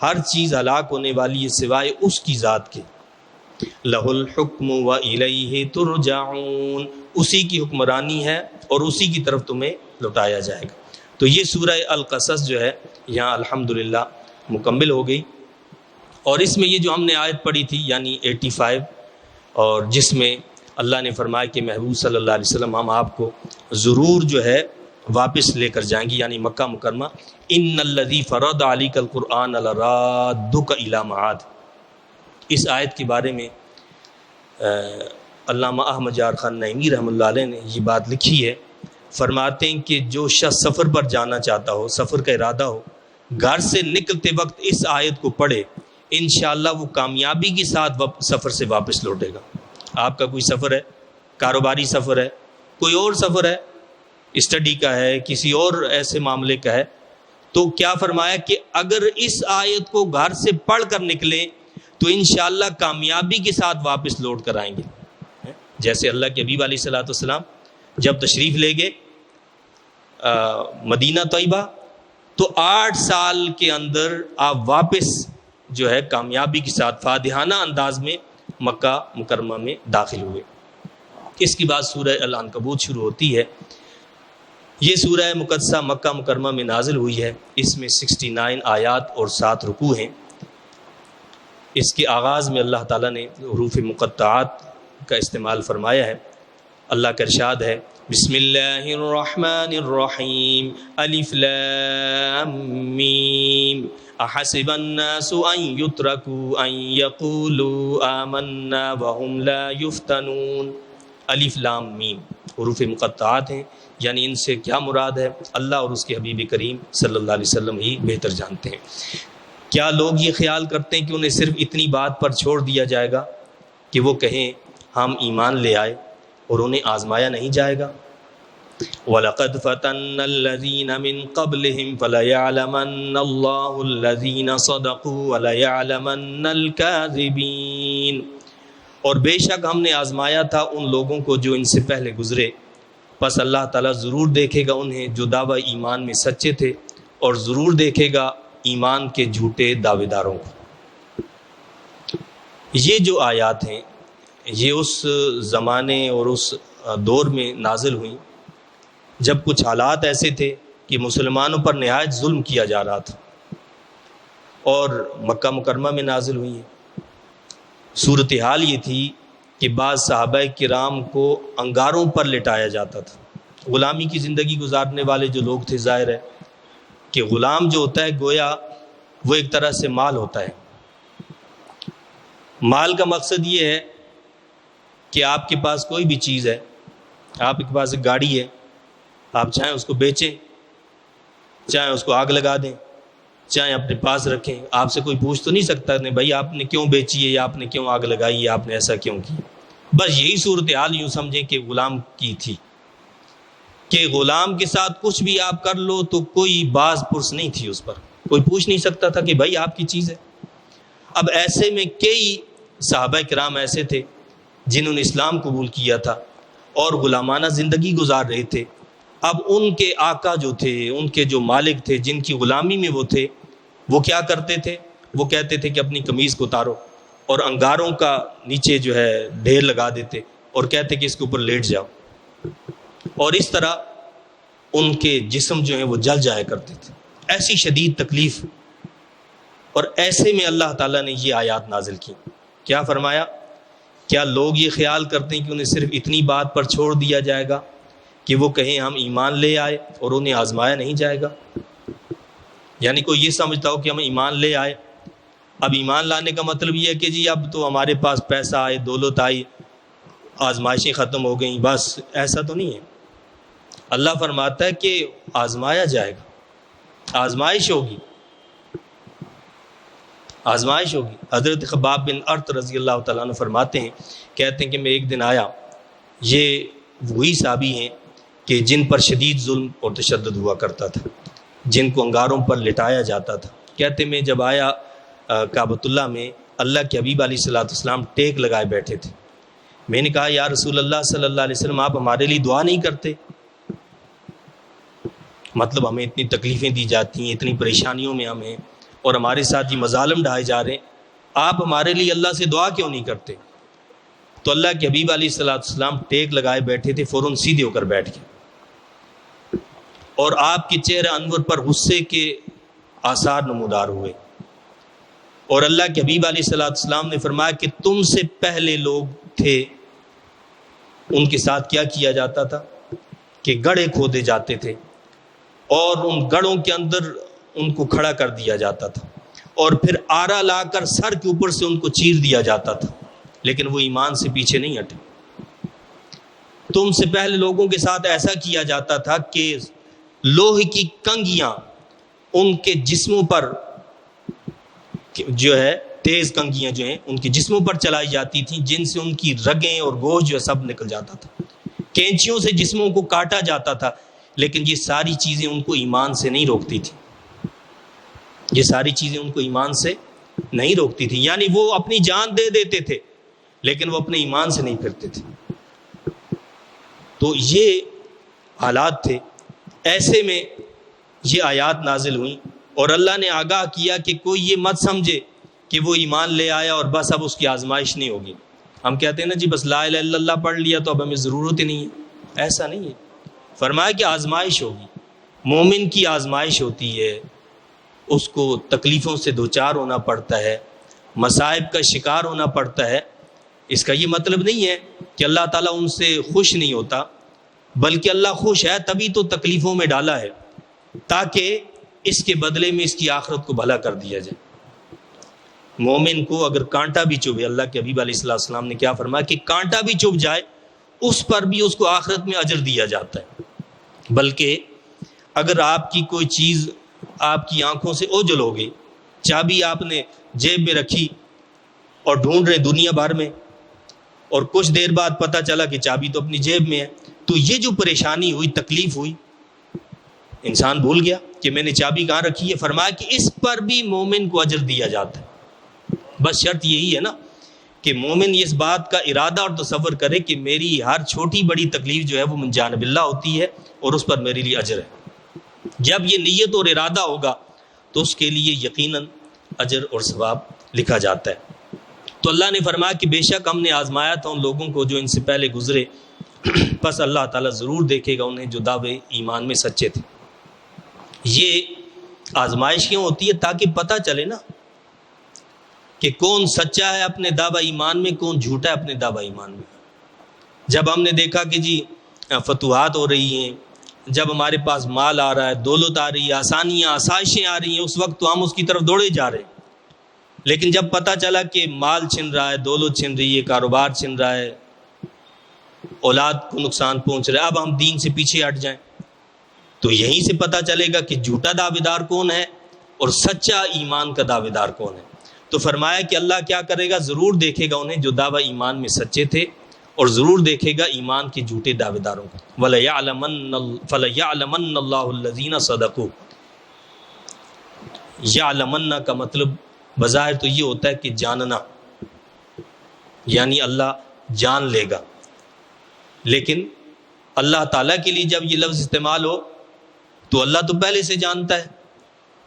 ہر چیز ہلاک ہونے والی ہے سوائے اس کی ذات کے. لہ الحکم والیہ ترجعون، اسی کی حکمرانی ہے اور اسی کی طرف تمہیں لوٹایا جائے گا. تو یہ سورہ القصص جو ہے یہاں الحمدللہ مکمل ہو گئی. اور اس میں یہ جو ہم نے آیت پڑھی تھی یعنی 85، اور جس میں اللہ نے فرمایا کہ محبوب صلی اللہ علیہ وسلم ہم آپ کو ضرور جو ہے واپس لے کر جائیں گے، یعنی مکہ مکرمہ. ان الذی فرض علیک القرآن لرادک الی معاد. اس آیت کے بارے میں علامہ احمد جعفر خان نعیمی رحمۃ اللہ علیہ نے یہ بات لکھی ہے. فرماتے ہیں کہ جو شخص سفر پر جانا چاہتا ہو، سفر کا ارادہ ہو، گھر سے نکلتے وقت اس آیت کو پڑھے، انشاءاللہ وہ کامیابی کے ساتھ سفر سے واپس لوٹے گا. آپ کا کوئی سفر ہے، کاروباری سفر ہے، کوئی اور سفر ہے، اسٹڈی کا ہے، کسی اور ایسے معاملے کا ہے، تو کیا فرمایا کہ اگر اس آیت کو گھر سے پڑھ کر نکلیں تو انشاءاللہ کامیابی کے ساتھ واپس لوٹ کر آئیں گے. جیسے اللہ کے حبیب علیہ الصلوۃ والسلام جب تشریف لے گئے مدینہ طیبہ تو 8 سال کے اندر آپ واپس جو ہے کامیابی کے ساتھ فاتحانہ انداز میں مکہ مکرمہ میں داخل ہوئے. اس کے بعد سورہ العنکبوت شروع ہوتی ہے. یہ سورہ مقدسہ مکہ مکرمہ میں نازل ہوئی ہے. اس میں 69 آیات اور 7 رکوع ہیں. اس کے آغاز میں اللہ تعالیٰ نے حروف مقطعات کا استعمال فرمایا ہے. اللہ کا ارشاد ہے بسم اللہ الرحمن الرحیم الف لام میم احسب الناس ان يتركوا ان يقولوا آمنا وهم لا يفتنون. الف لام میم حروف مقطعات ہیں، یعنی ان سے کیا مراد ہے اللہ اور اس کے حبیب کریم صلی اللہ علیہ وسلم ہی بہتر جانتے ہیں. کیا لوگ یہ خیال کرتے ہیں کہ انہیں صرف اتنی بات پر چھوڑ دیا جائے گا کہ وہ کہیں ہم ایمان لے آئے اور انہیں آزمایا نہیں جائے گا؟ وَلَقَدْ فَتَنَّا الَّذِينَ مِن قَبْلِهِمْ فَلَيَعْلَمَنَّ اللَّهُ الَّذِينَ صَدَقُوا وَلَيَعْلَمَنَّ الْكَاذِبِينَ، اور بے شک ہم نے آزمایا تھا ان لوگوں کو جو ان سے پہلے گزرے، پس اللہ تعالیٰ ضرور دیکھے گا انہیں جو دعوی ایمان میں سچے تھے، اور ضرور دیکھے گا ایمان کے جھوٹے دعوے داروں کو۔ یہ جو آیات ہیں یہ اس زمانے اور اس دور میں نازل ہوئیں جب کچھ حالات ایسے تھے کہ مسلمانوں پر نہایت ظلم کیا جا رہا تھا، اور مکہ مکرمہ میں نازل ہوئی ہیں۔ صورتحال یہ تھی کہ بعض صحابہ کرام کو انگاروں پر لٹایا جاتا تھا۔ غلامی کی زندگی گزارنے والے جو لوگ تھے، ظاہر ہے کہ غلام جو ہوتا ہے گویا وہ ایک طرح سے مال ہوتا ہے۔ مال کا مقصد یہ ہے کہ آپ کے پاس کوئی بھی چیز ہے، آپ کے پاس ایک گاڑی ہے، آپ چاہیں اس کو بیچیں، چاہیں اس کو آگ لگا دیں، چاہیں اپنے پاس رکھیں، آپ سے کوئی پوچھ تو نہیں سکتا نہیں بھائی آپ نے کیوں بیچی ہے، یا آپ نے کیوں آگ لگائی ہے، آپ نے ایسا کیوں کی۔ بس یہی صورتحال یوں سمجھیں کہ غلام کی تھی، کہ غلام کے ساتھ کچھ بھی آپ کر لو تو کوئی باز پرس نہیں تھی اس پر، کوئی پوچھ نہیں سکتا تھا کہ بھائی آپ کی چیز ہے۔ اب ایسے میں کئی صحابہ کرام ایسے تھے جنہوں نے اسلام قبول کیا تھا اور غلامانہ زندگی گزار رہے تھے۔ اب ان کے آقا جو تھے، ان کے جو مالک تھے، جن کی غلامی میں وہ تھے، وہ کیا کرتے تھے؟ وہ کہتے تھے کہ اپنی قمیض کو اتارو، اور انگاروں کا نیچے جو ہے ڈھیر لگا دیتے اور کہتے کہ اس کے اوپر لیٹ جاؤ، اور اس طرح ان کے جسم جو ہیں وہ جل جایا کرتے تھے، ایسی شدید تکلیف۔ اور ایسے میں اللہ تعالیٰ نے یہ آیات نازل کی۔ کیا فرمایا؟ کیا لوگ یہ خیال کرتے ہیں کہ انہیں صرف اتنی بات پر چھوڑ دیا جائے گا کہ وہ کہیں ہم ایمان لے آئے اور انہیں آزمایا نہیں جائے گا؟ یعنی کوئی یہ سمجھتا ہو کہ ہم ایمان لے آئے، اب ایمان لانے کا مطلب یہ ہے کہ جی اب تو ہمارے پاس پیسہ آئے، دولت آئی، آزمائشیں ختم ہو گئیں، بس ایسا تو نہیں ہے۔ اللہ فرماتا ہے کہ آزمایا جائے گا، آزمائش ہوگی، آزمائش ہوگی۔ حضرت خباب بن ارت رضی اللہ تعالیٰ عنہ فرماتے ہیں، کہتے ہیں کہ میں ایک دن آیا، یہ وہی صحابی ہیں کہ جن پر شدید ظلم اور تشدد ہوا کرتا تھا، جن کو انگاروں پر لٹایا جاتا تھا۔ کہتے میں جب آیا کعبۃ اللہ میں، اللہ کے حبیب علیہ الصلوۃ والسلام ٹیک لگائے بیٹھے تھے۔ میں نے کہا یا رسول اللہ صلی اللہ علیہ وسلم، آپ ہمارے لیے دعا نہیں کرتے؟ مطلب ہمیں اتنی تکلیفیں دی جاتی ہیں، اتنی پریشانیوں میں ہم ہیں، اور ہمارے ساتھ یہ مظالم ڈھائے جا رہے ہیں، آپ ہمارے لیے اللہ سے دعا کیوں نہیں کرتے؟ تو اللہ کے حبیب علیہ الصلوۃ والسلام ٹیک لگائے بیٹھے تھے، فوراً سیدھے ہو کر بیٹھ گئے، اور آپ کے چہرہ انور پر غصے کے آثار نمودار ہوئے۔ اور اللہ کے حبیب علیہ الصلوۃ والسلام نے فرمایا کہ تم سے پہلے لوگ تھے، ان کے ساتھ کیا کیا جاتا تھا کہ گڑھے کھودے جاتے تھے، اور ان گڑھوں کے اندر ان کو کھڑا کر دیا جاتا تھا، اور پھر آرا لا کر سر کے اوپر سے ان کو چیر دیا جاتا تھا، لیکن وہ ایمان سے پیچھے نہیں ہٹے۔ تم سے پہلے لوگوں کے ساتھ ایسا کیا جاتا تھا کہ لوہے کی کنگیاں ان کے جسموں پر جو ہے، تیز کنگیاں جو ہیں ان کے جسموں پر چلائی جاتی تھیں، جن سے ان کی رگیں اور گوشت جو ہے سب نکل جاتا تھا۔ کینچیوں سے جسموں کو کاٹا جاتا تھا، لیکن یہ ساری چیزیں ان کو ایمان سے نہیں روکتی تھیں، یہ ساری چیزیں ان کو ایمان سے نہیں روکتی تھیں۔ یعنی وہ اپنی جان دے دیتے تھے لیکن وہ اپنے ایمان سے نہیں پھرتے تھے۔ تو یہ حالات تھے۔ ایسے میں یہ آیات نازل ہوئیں، اور اللہ نے آگاہ کیا کہ کوئی یہ مت سمجھے کہ وہ ایمان لے آیا اور بس اب اس کی آزمائش نہیں ہوگی۔ ہم کہتے ہیں نا جی بس لا الہ الا اللہ پڑھ لیا تو اب ہمیں ضرورت ہی نہیں ہے، ایسا نہیں ہے۔ فرمایا کہ آزمائش ہوگی، مومن کی آزمائش ہوتی ہے، اس کو تکلیفوں سے دوچار ہونا پڑتا ہے، مصائب کا شکار ہونا پڑتا ہے۔ اس کا یہ مطلب نہیں ہے کہ اللہ تعالیٰ ان سے خوش نہیں ہوتا، بلکہ اللہ خوش ہے تبھی تو تکلیفوں میں ڈالا ہے، تاکہ اس کے بدلے میں اس کی آخرت کو بھلا کر دیا جائے۔ مومن کو اگر کانٹا بھی چبھے، اللہ کے حبیب علیہ السلام نے کیا فرمایا کہ کانٹا بھی چبھ جائے اس پر بھی اس کو آخرت میں اجر دیا جاتا ہے۔ بلکہ اگر آپ کی کوئی چیز آپ کی آنکھوں سے اوجھل ہو گئی، چابی آپ نے جیب میں رکھی اور ڈھونڈ رہے دنیا بھر میں، اور کچھ دیر بعد پتہ چلا کہ چابی تو اپنی جیب میں ہے. تو یہ جو پریشانی ہوئی، تکلیف ہوئی، انسان بھول گیا کہ میں نے چابی کہاں رکھی ہے. فرمایا کہ اس پر بھی مومن کو اجر دیا جاتا ہے. بس شرط یہی ہے نا کہ مومن اس بات کا ارادہ اور تصور کرے کہ میری ہر چھوٹی بڑی تکلیف جو ہے وہ من جانب اللہ ہوتی ہے اور اس پر میرے لیے اجر ہے. جب یہ نیت اور ارادہ ہوگا تو اس کے لیے یقیناً اجر اور ثواب لکھا جاتا ہے. تو اللہ نے فرمایا کہ بے شک ہم نے آزمایا تھا ان لوگوں کو جو ان سے پہلے گزرے، پس اللہ تعالیٰ ضرور دیکھے گا انہیں جو دعوے ایمان میں سچے تھے. یہ آزمائش کیوں ہوتی ہے؟ تاکہ پتہ چلے نا کہ کون سچا ہے اپنے دعوی ایمان میں، کون جھوٹا ہے اپنے دعوی ایمان میں. جب ہم نے دیکھا کہ جی فتوحات ہو رہی ہیں، جب ہمارے پاس مال آ رہا ہے، دولت آ رہی ہے، آسانیاں آسائشیں آ رہی ہیں، اس وقت تو ہم اس کی طرف دوڑے جا رہے ہیں. لیکن جب پتہ چلا کہ مال چھن رہا ہے، دولت چھن رہی ہے، کاروبار چھن رہا ہے، اولاد کو نقصان پہنچ رہا ہے، اب ہم دین سے پیچھے ہٹ جائیں. تو یہیں سے پتہ چلے گا کہ جھوٹا دعوے دار کون ہے اور سچا ایمان کا دعوے دار کون ہے. تو فرمایا کہ اللہ کیا کرے گا؟ ضرور دیکھے گا انہیں جو دعوی ایمان میں سچے تھے، اور ضرور دیکھے گا ایمان کے جھوٹے دعوے داروں کو. فَلَيَعْلَمَنَّ اللَّهُ الَّذِينَ صَدَقُوا. یعلمن کا مطلب بظاہر تو یہ ہوتا ہے کہ جاننا، یعنی اللہ جان لے گا. لیکن اللہ تعالیٰ کے لیے جب یہ لفظ استعمال ہو تو اللہ تو پہلے سے جانتا ہے،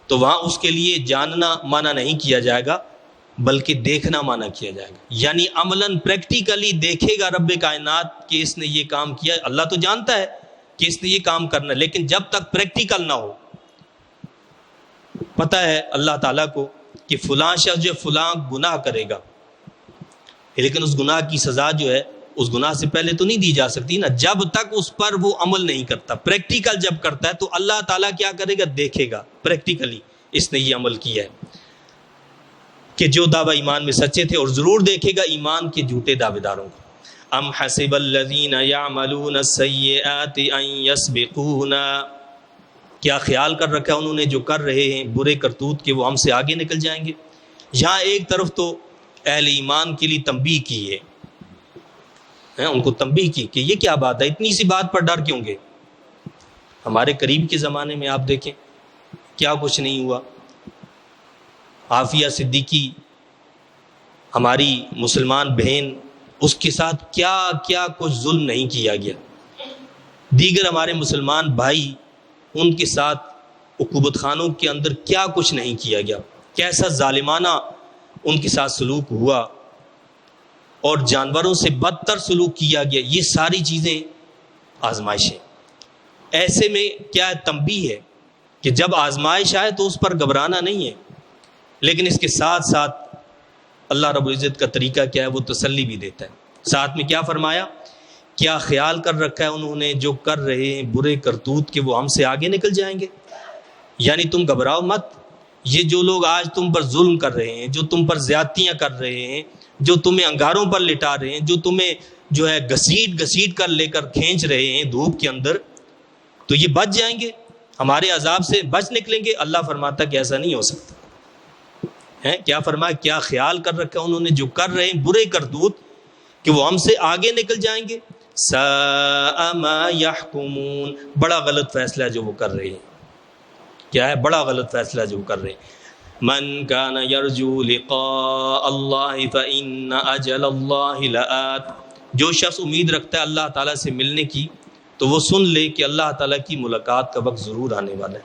تو وہاں اس کے لیے جاننا معنی نہیں کیا جائے گا بلکہ دیکھنا معنی کیا جائے گا. یعنی عملاً پریکٹیکلی دیکھے گا رب کائنات کہ اس نے یہ کام کیا. اللہ تو جانتا ہے کہ اس نے یہ کام کرنا ہے، لیکن جب تک پریکٹیکل نہ ہو، پتہ ہے اللہ تعالیٰ کو کہ فلاں شخص جو فلاں گناہ کرے گا، لیکن اس گناہ کی سزا جو ہے اس گناہ سے پہلے تو نہیں دی جا سکتی نا، جب تک اس پر وہ عمل نہیں کرتا. پریکٹیکل جب کرتا ہے تو اللہ تعالیٰ کیا کرے گا؟ دیکھے گا پریکٹیکلی اس نے یہ عمل کیا ہے کہ جو دعوی ایمان میں سچے تھے، اور ضرور دیکھے گا ایمان کے جھوٹے دعوے داروں کو. ام حسب الذین یعملون السیئات ان یسبقونا. کیا خیال کر رکھا ہے انہوں نے جو کر رہے ہیں برے کرتوت کہ وہ ہم سے آگے نکل جائیں گے؟ یہاں ایک طرف تو اہل ایمان کے لیے تنبیہ کی ہے، ان کو تنبیہ کی کہ یہ کیا بات ہے، اتنی سی بات پر ڈر کیوں گے؟ ہمارے قریب کے زمانے میں آپ دیکھیں کیا کچھ نہیں ہوا. عافیہ صدیقی ہماری مسلمان بہن، اس کے ساتھ کیا کیا کچھ ظلم نہیں کیا گیا. دیگر ہمارے مسلمان بھائی، ان کے ساتھ عقوبت خانوں کے اندر کیا کچھ نہیں کیا گیا، کیسا ظالمانہ ان کے ساتھ سلوک ہوا اور جانوروں سے بدتر سلوک کیا گیا. یہ ساری چیزیں آزمائشیں. ایسے میں کیا تنبیہ ہے کہ جب آزمائش آئے تو اس پر گھبرانا نہیں ہے، لیکن اس کے ساتھ ساتھ اللہ رب العزت کا طریقہ کیا ہے؟ وہ تسلی بھی دیتا ہے. ساتھ میں کیا فرمایا؟ کیا خیال کر رکھا ہے انہوں نے جو کر رہے ہیں برے کرتوت کہ وہ ہم سے آگے نکل جائیں گے؟ یعنی تم گھبراؤ مت. یہ جو لوگ آج تم پر ظلم کر رہے ہیں، جو تم پر زیادتیاں کر رہے ہیں، جو تمہیں انگاروں پر لٹا رہے ہیں، جو تمہیں جو ہے گھسیٹ کر لے کر کھینچ رہے ہیں دھوپ کے اندر، تو یہ بچ جائیں گے، ہمارے عذاب سے بچ نکلیں گے. اللہ فرماتا کہ ایسا نہیں ہو سکتا ہے. کیا فرمایا؟ کیا خیال کر رکھا انہوں نے جو کر رہے ہیں برے کرتوت کہ وہ ہم سے آگے نکل جائیں گے؟ ساء ما یحکمون. بڑا غلط فیصلہ ہے جو وہ کر رہے ہیں. کیا ہے؟ بڑا غلط فیصلہ جو وہ کر رہے ہیں. من کان یرجو لقاء اللہ فإن اجل اللہ لآت. جو شخص امید رکھتا ہے اللہ تعالیٰ سے ملنے کی تو وہ سن لے کہ اللہ تعالیٰ کی ملاقات کا وقت ضرور آنے والا ہے.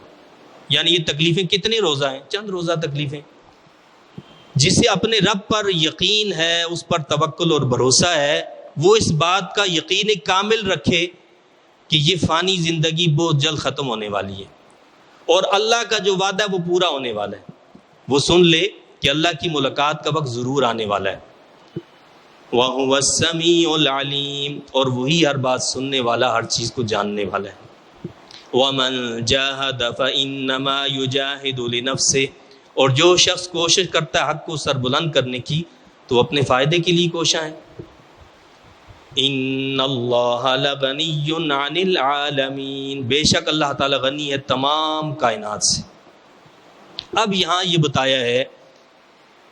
یعنی یہ تکلیفیں کتنے روزہ ہیں؟ چند روزہ تکلیفیں. جسے اپنے رب پر یقین ہے، اس پر توکل اور بھروسہ ہے، وہ اس بات کا یقین کامل رکھے کہ یہ فانی زندگی بہت جلد ختم ہونے والی ہے اور اللہ کا جو وعدہ ہے وہ پورا ہونے والا ہے. وہ سن لے کہ اللہ کی ملاقات کا وقت ضرور آنے والا ہے. وَهُوَ السَّمِيعُ الْعَلِيمُ. اور وہی ہر بات سننے والا، ہر چیز کو جاننے والا ہے. وَمَنْ جَاهَدَ فَإِنَّمَا يُجَاهِدُ لِنَفْسِهِ. اور جو شخص کوشش کرتا ہے حق کو سر بلند کرنے کی تو اپنے فائدے کے لیے کوشاں ہے. ان اللہ لغنی عن العالمین. بے شک اللہ تعالی غنی ہے تمام کائنات سے. اب یہاں یہ بتایا ہے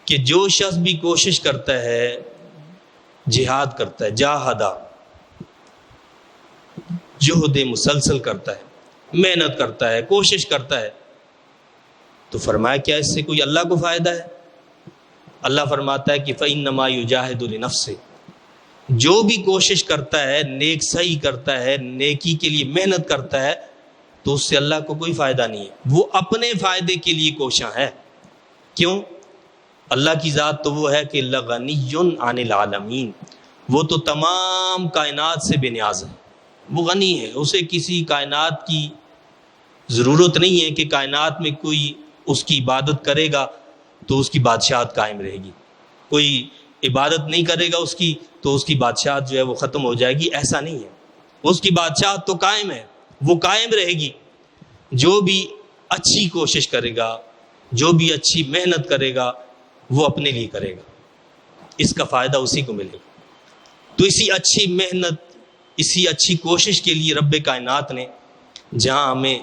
کہ جو شخص بھی کوشش کرتا ہے جہاد کرتا ہے، جاہدہ، جہد مسلسل کرتا ہے، محنت کرتا ہے، کوشش کرتا ہے، تو فرمایا کیا اس سے کوئی اللہ کو فائدہ ہے؟ اللہ فرماتا ہے کہ فَإِنَّمَا يُجَاهِدُ لِنَفْسِهِ، جو بھی کوشش کرتا ہے، نیک صحیح کرتا ہے، نیکی کے لیے محنت کرتا ہے، تو اس سے اللہ کو کوئی فائدہ نہیں ہے، وہ اپنے فائدے کے لیے کوشاں ہے۔ کیوں؟ اللہ کی ذات تو وہ ہے کہ لَغَنِيٌّ عَنِ الْعَالَمِينَ، وہ تو تمام کائنات سے بے نیاز ہے، وہ غنی ہے، اسے کسی کائنات کی ضرورت نہیں ہے کہ کائنات میں کوئی اس کی عبادت کرے گا تو اس کی بادشاہت قائم رہے گی، کوئی عبادت نہیں کرے گا اس کی تو اس کی بادشاہت جو ہے وہ ختم ہو جائے گی، ایسا نہیں ہے، اس کی بادشاہت تو قائم ہے، وہ قائم رہے گی۔ جو بھی اچھی کوشش کرے گا، جو بھی اچھی محنت کرے گا، وہ اپنے لیے کرے گا، اس کا فائدہ اسی کو ملے گا۔ تو اسی اچھی محنت، اسی اچھی کوشش کے لیے رب کائنات نے جہاں ہمیں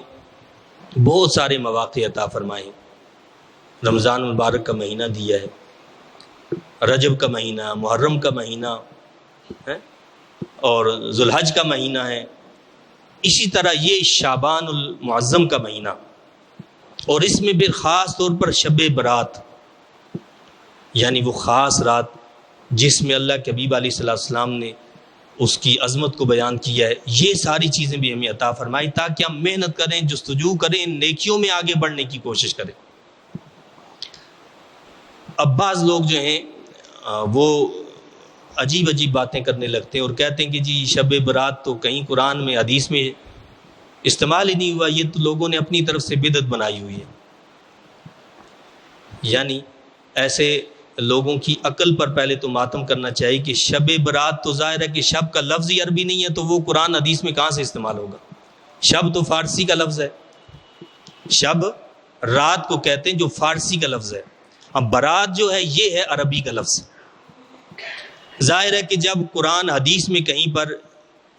بہت سارے مواقع عطا فرمائے، رمضان المبارک کا مہینہ دیا ہے، رجب کا مہینہ، محرم کا مہینہ ہے، اور ذوالحج کا مہینہ ہے، اسی طرح یہ شعبان المعظم کا مہینہ، اور اس میں بھی خاص طور پر شب برات، یعنی وہ خاص رات جس میں اللہ کے حبیب علیہ الصلوۃ والسلام نے اس کی عظمت کو بیان کیا ہے، یہ ساری چیزیں بھی ہمیں عطا فرمائی تاکہ ہم محنت کریں، جستجو کریں، نیکیوں میں آگے بڑھنے کی کوشش کریں۔ اب بعض لوگ جو ہیں وہ عجیب عجیب باتیں کرنے لگتے ہیں اور کہتے ہیں کہ جی شب برات تو کہیں قرآن میں حدیث میں استعمال ہی نہیں ہوا، یہ تو لوگوں نے اپنی طرف سے بدعت بنائی ہوئی ہے۔ یعنی ایسے لوگوں کی عقل پر پہلے تو ماتم کرنا چاہیے کہ شب برات تو ظاہر ہے کہ شب کا لفظ ہی عربی نہیں ہے، تو وہ قرآن حدیث میں کہاں سے استعمال ہوگا؟ شب تو فارسی کا لفظ ہے، شب رات کو کہتے ہیں جو فارسی کا لفظ ہے، اب برات جو ہے یہ ہے عربی کا لفظ۔ ظاہر ہے کہ جب قرآن حدیث میں کہیں پر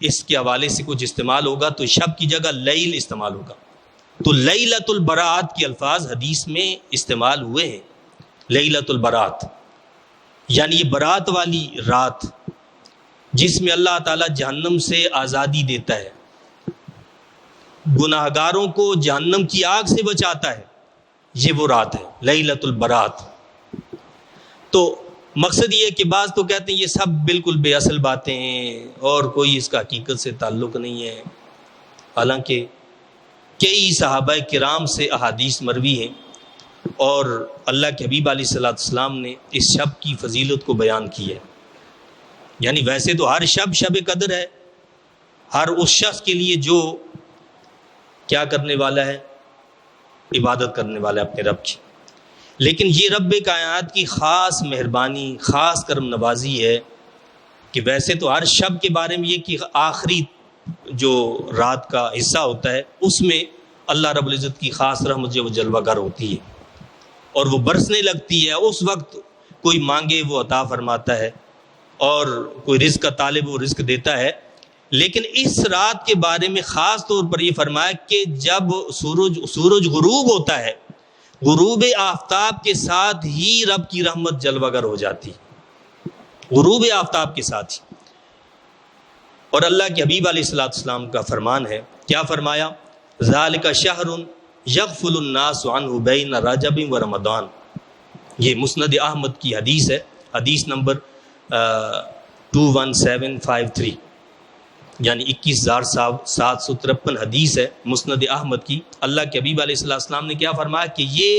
اس کے حوالے سے کچھ استعمال ہوگا تو شب کی جگہ لیل استعمال ہوگا، تو لیلۃ البرات کے الفاظ حدیث میں استعمال ہوئے ہیں، لیلۃ البرات یعنی یہ برات والی رات جس میں اللہ تعالیٰ جہنم سے آزادی دیتا ہے، گناہگاروں کو جہنم کی آگ سے بچاتا ہے، یہ وہ رات ہے لیلۃ البرات۔ تو مقصد یہ ہے کہ بعض تو کہتے ہیں یہ سب بالکل بے اصل باتیں ہیں اور کوئی اس کا حقیقت سے تعلق نہیں ہے، حالانکہ کئی صحابہ کرام سے احادیث مروی ہیں اور اللہ کے حبیب علیہ الصلوۃ والسلام نے اس شب کی فضیلت کو بیان کی ہے۔ یعنی ویسے تو ہر شب قدر ہے، ہر اس شخص کے لیے جو کیا کرنے والا ہے، عبادت کرنے والا ہے اپنے رب کی، لیکن یہ رب کائنات کی خاص مہربانی، خاص کرم نوازی ہے کہ ویسے تو ہر شب کے بارے میں یہ کہ آخری جو رات کا حصہ ہوتا ہے اس میں اللہ رب العزت کی خاص رحمت جو جلوہ گر ہوتی ہے اور وہ برسنے لگتی ہے، اس وقت کوئی مانگے وہ عطا فرماتا ہے اور کوئی رزق کا طالب وہ رزق دیتا ہے۔ لیکن اس رات کے بارے میں خاص طور پر یہ فرمایا کہ جب سورج غروب ہوتا ہے، غروب آفتاب کے ساتھ ہی رب کی رحمت جلوہ گر ہو جاتی، غروب آفتاب کے ساتھ ہی۔ اور اللہ کے حبیب علیہ الصلوۃ والسلام کا فرمان ہے، کیا فرمایا؟ ذالک شہر یغفل الناس عنہ بین رجب و رمضان، یہ مسند احمد کی حدیث ہے، حدیث نمبر 21753، یعنی 21,753 حدیث ہے مسند احمد کی۔ اللہ کے حبیب علیہ الصلوۃ والسلام نے کیا فرمایا کہ یہ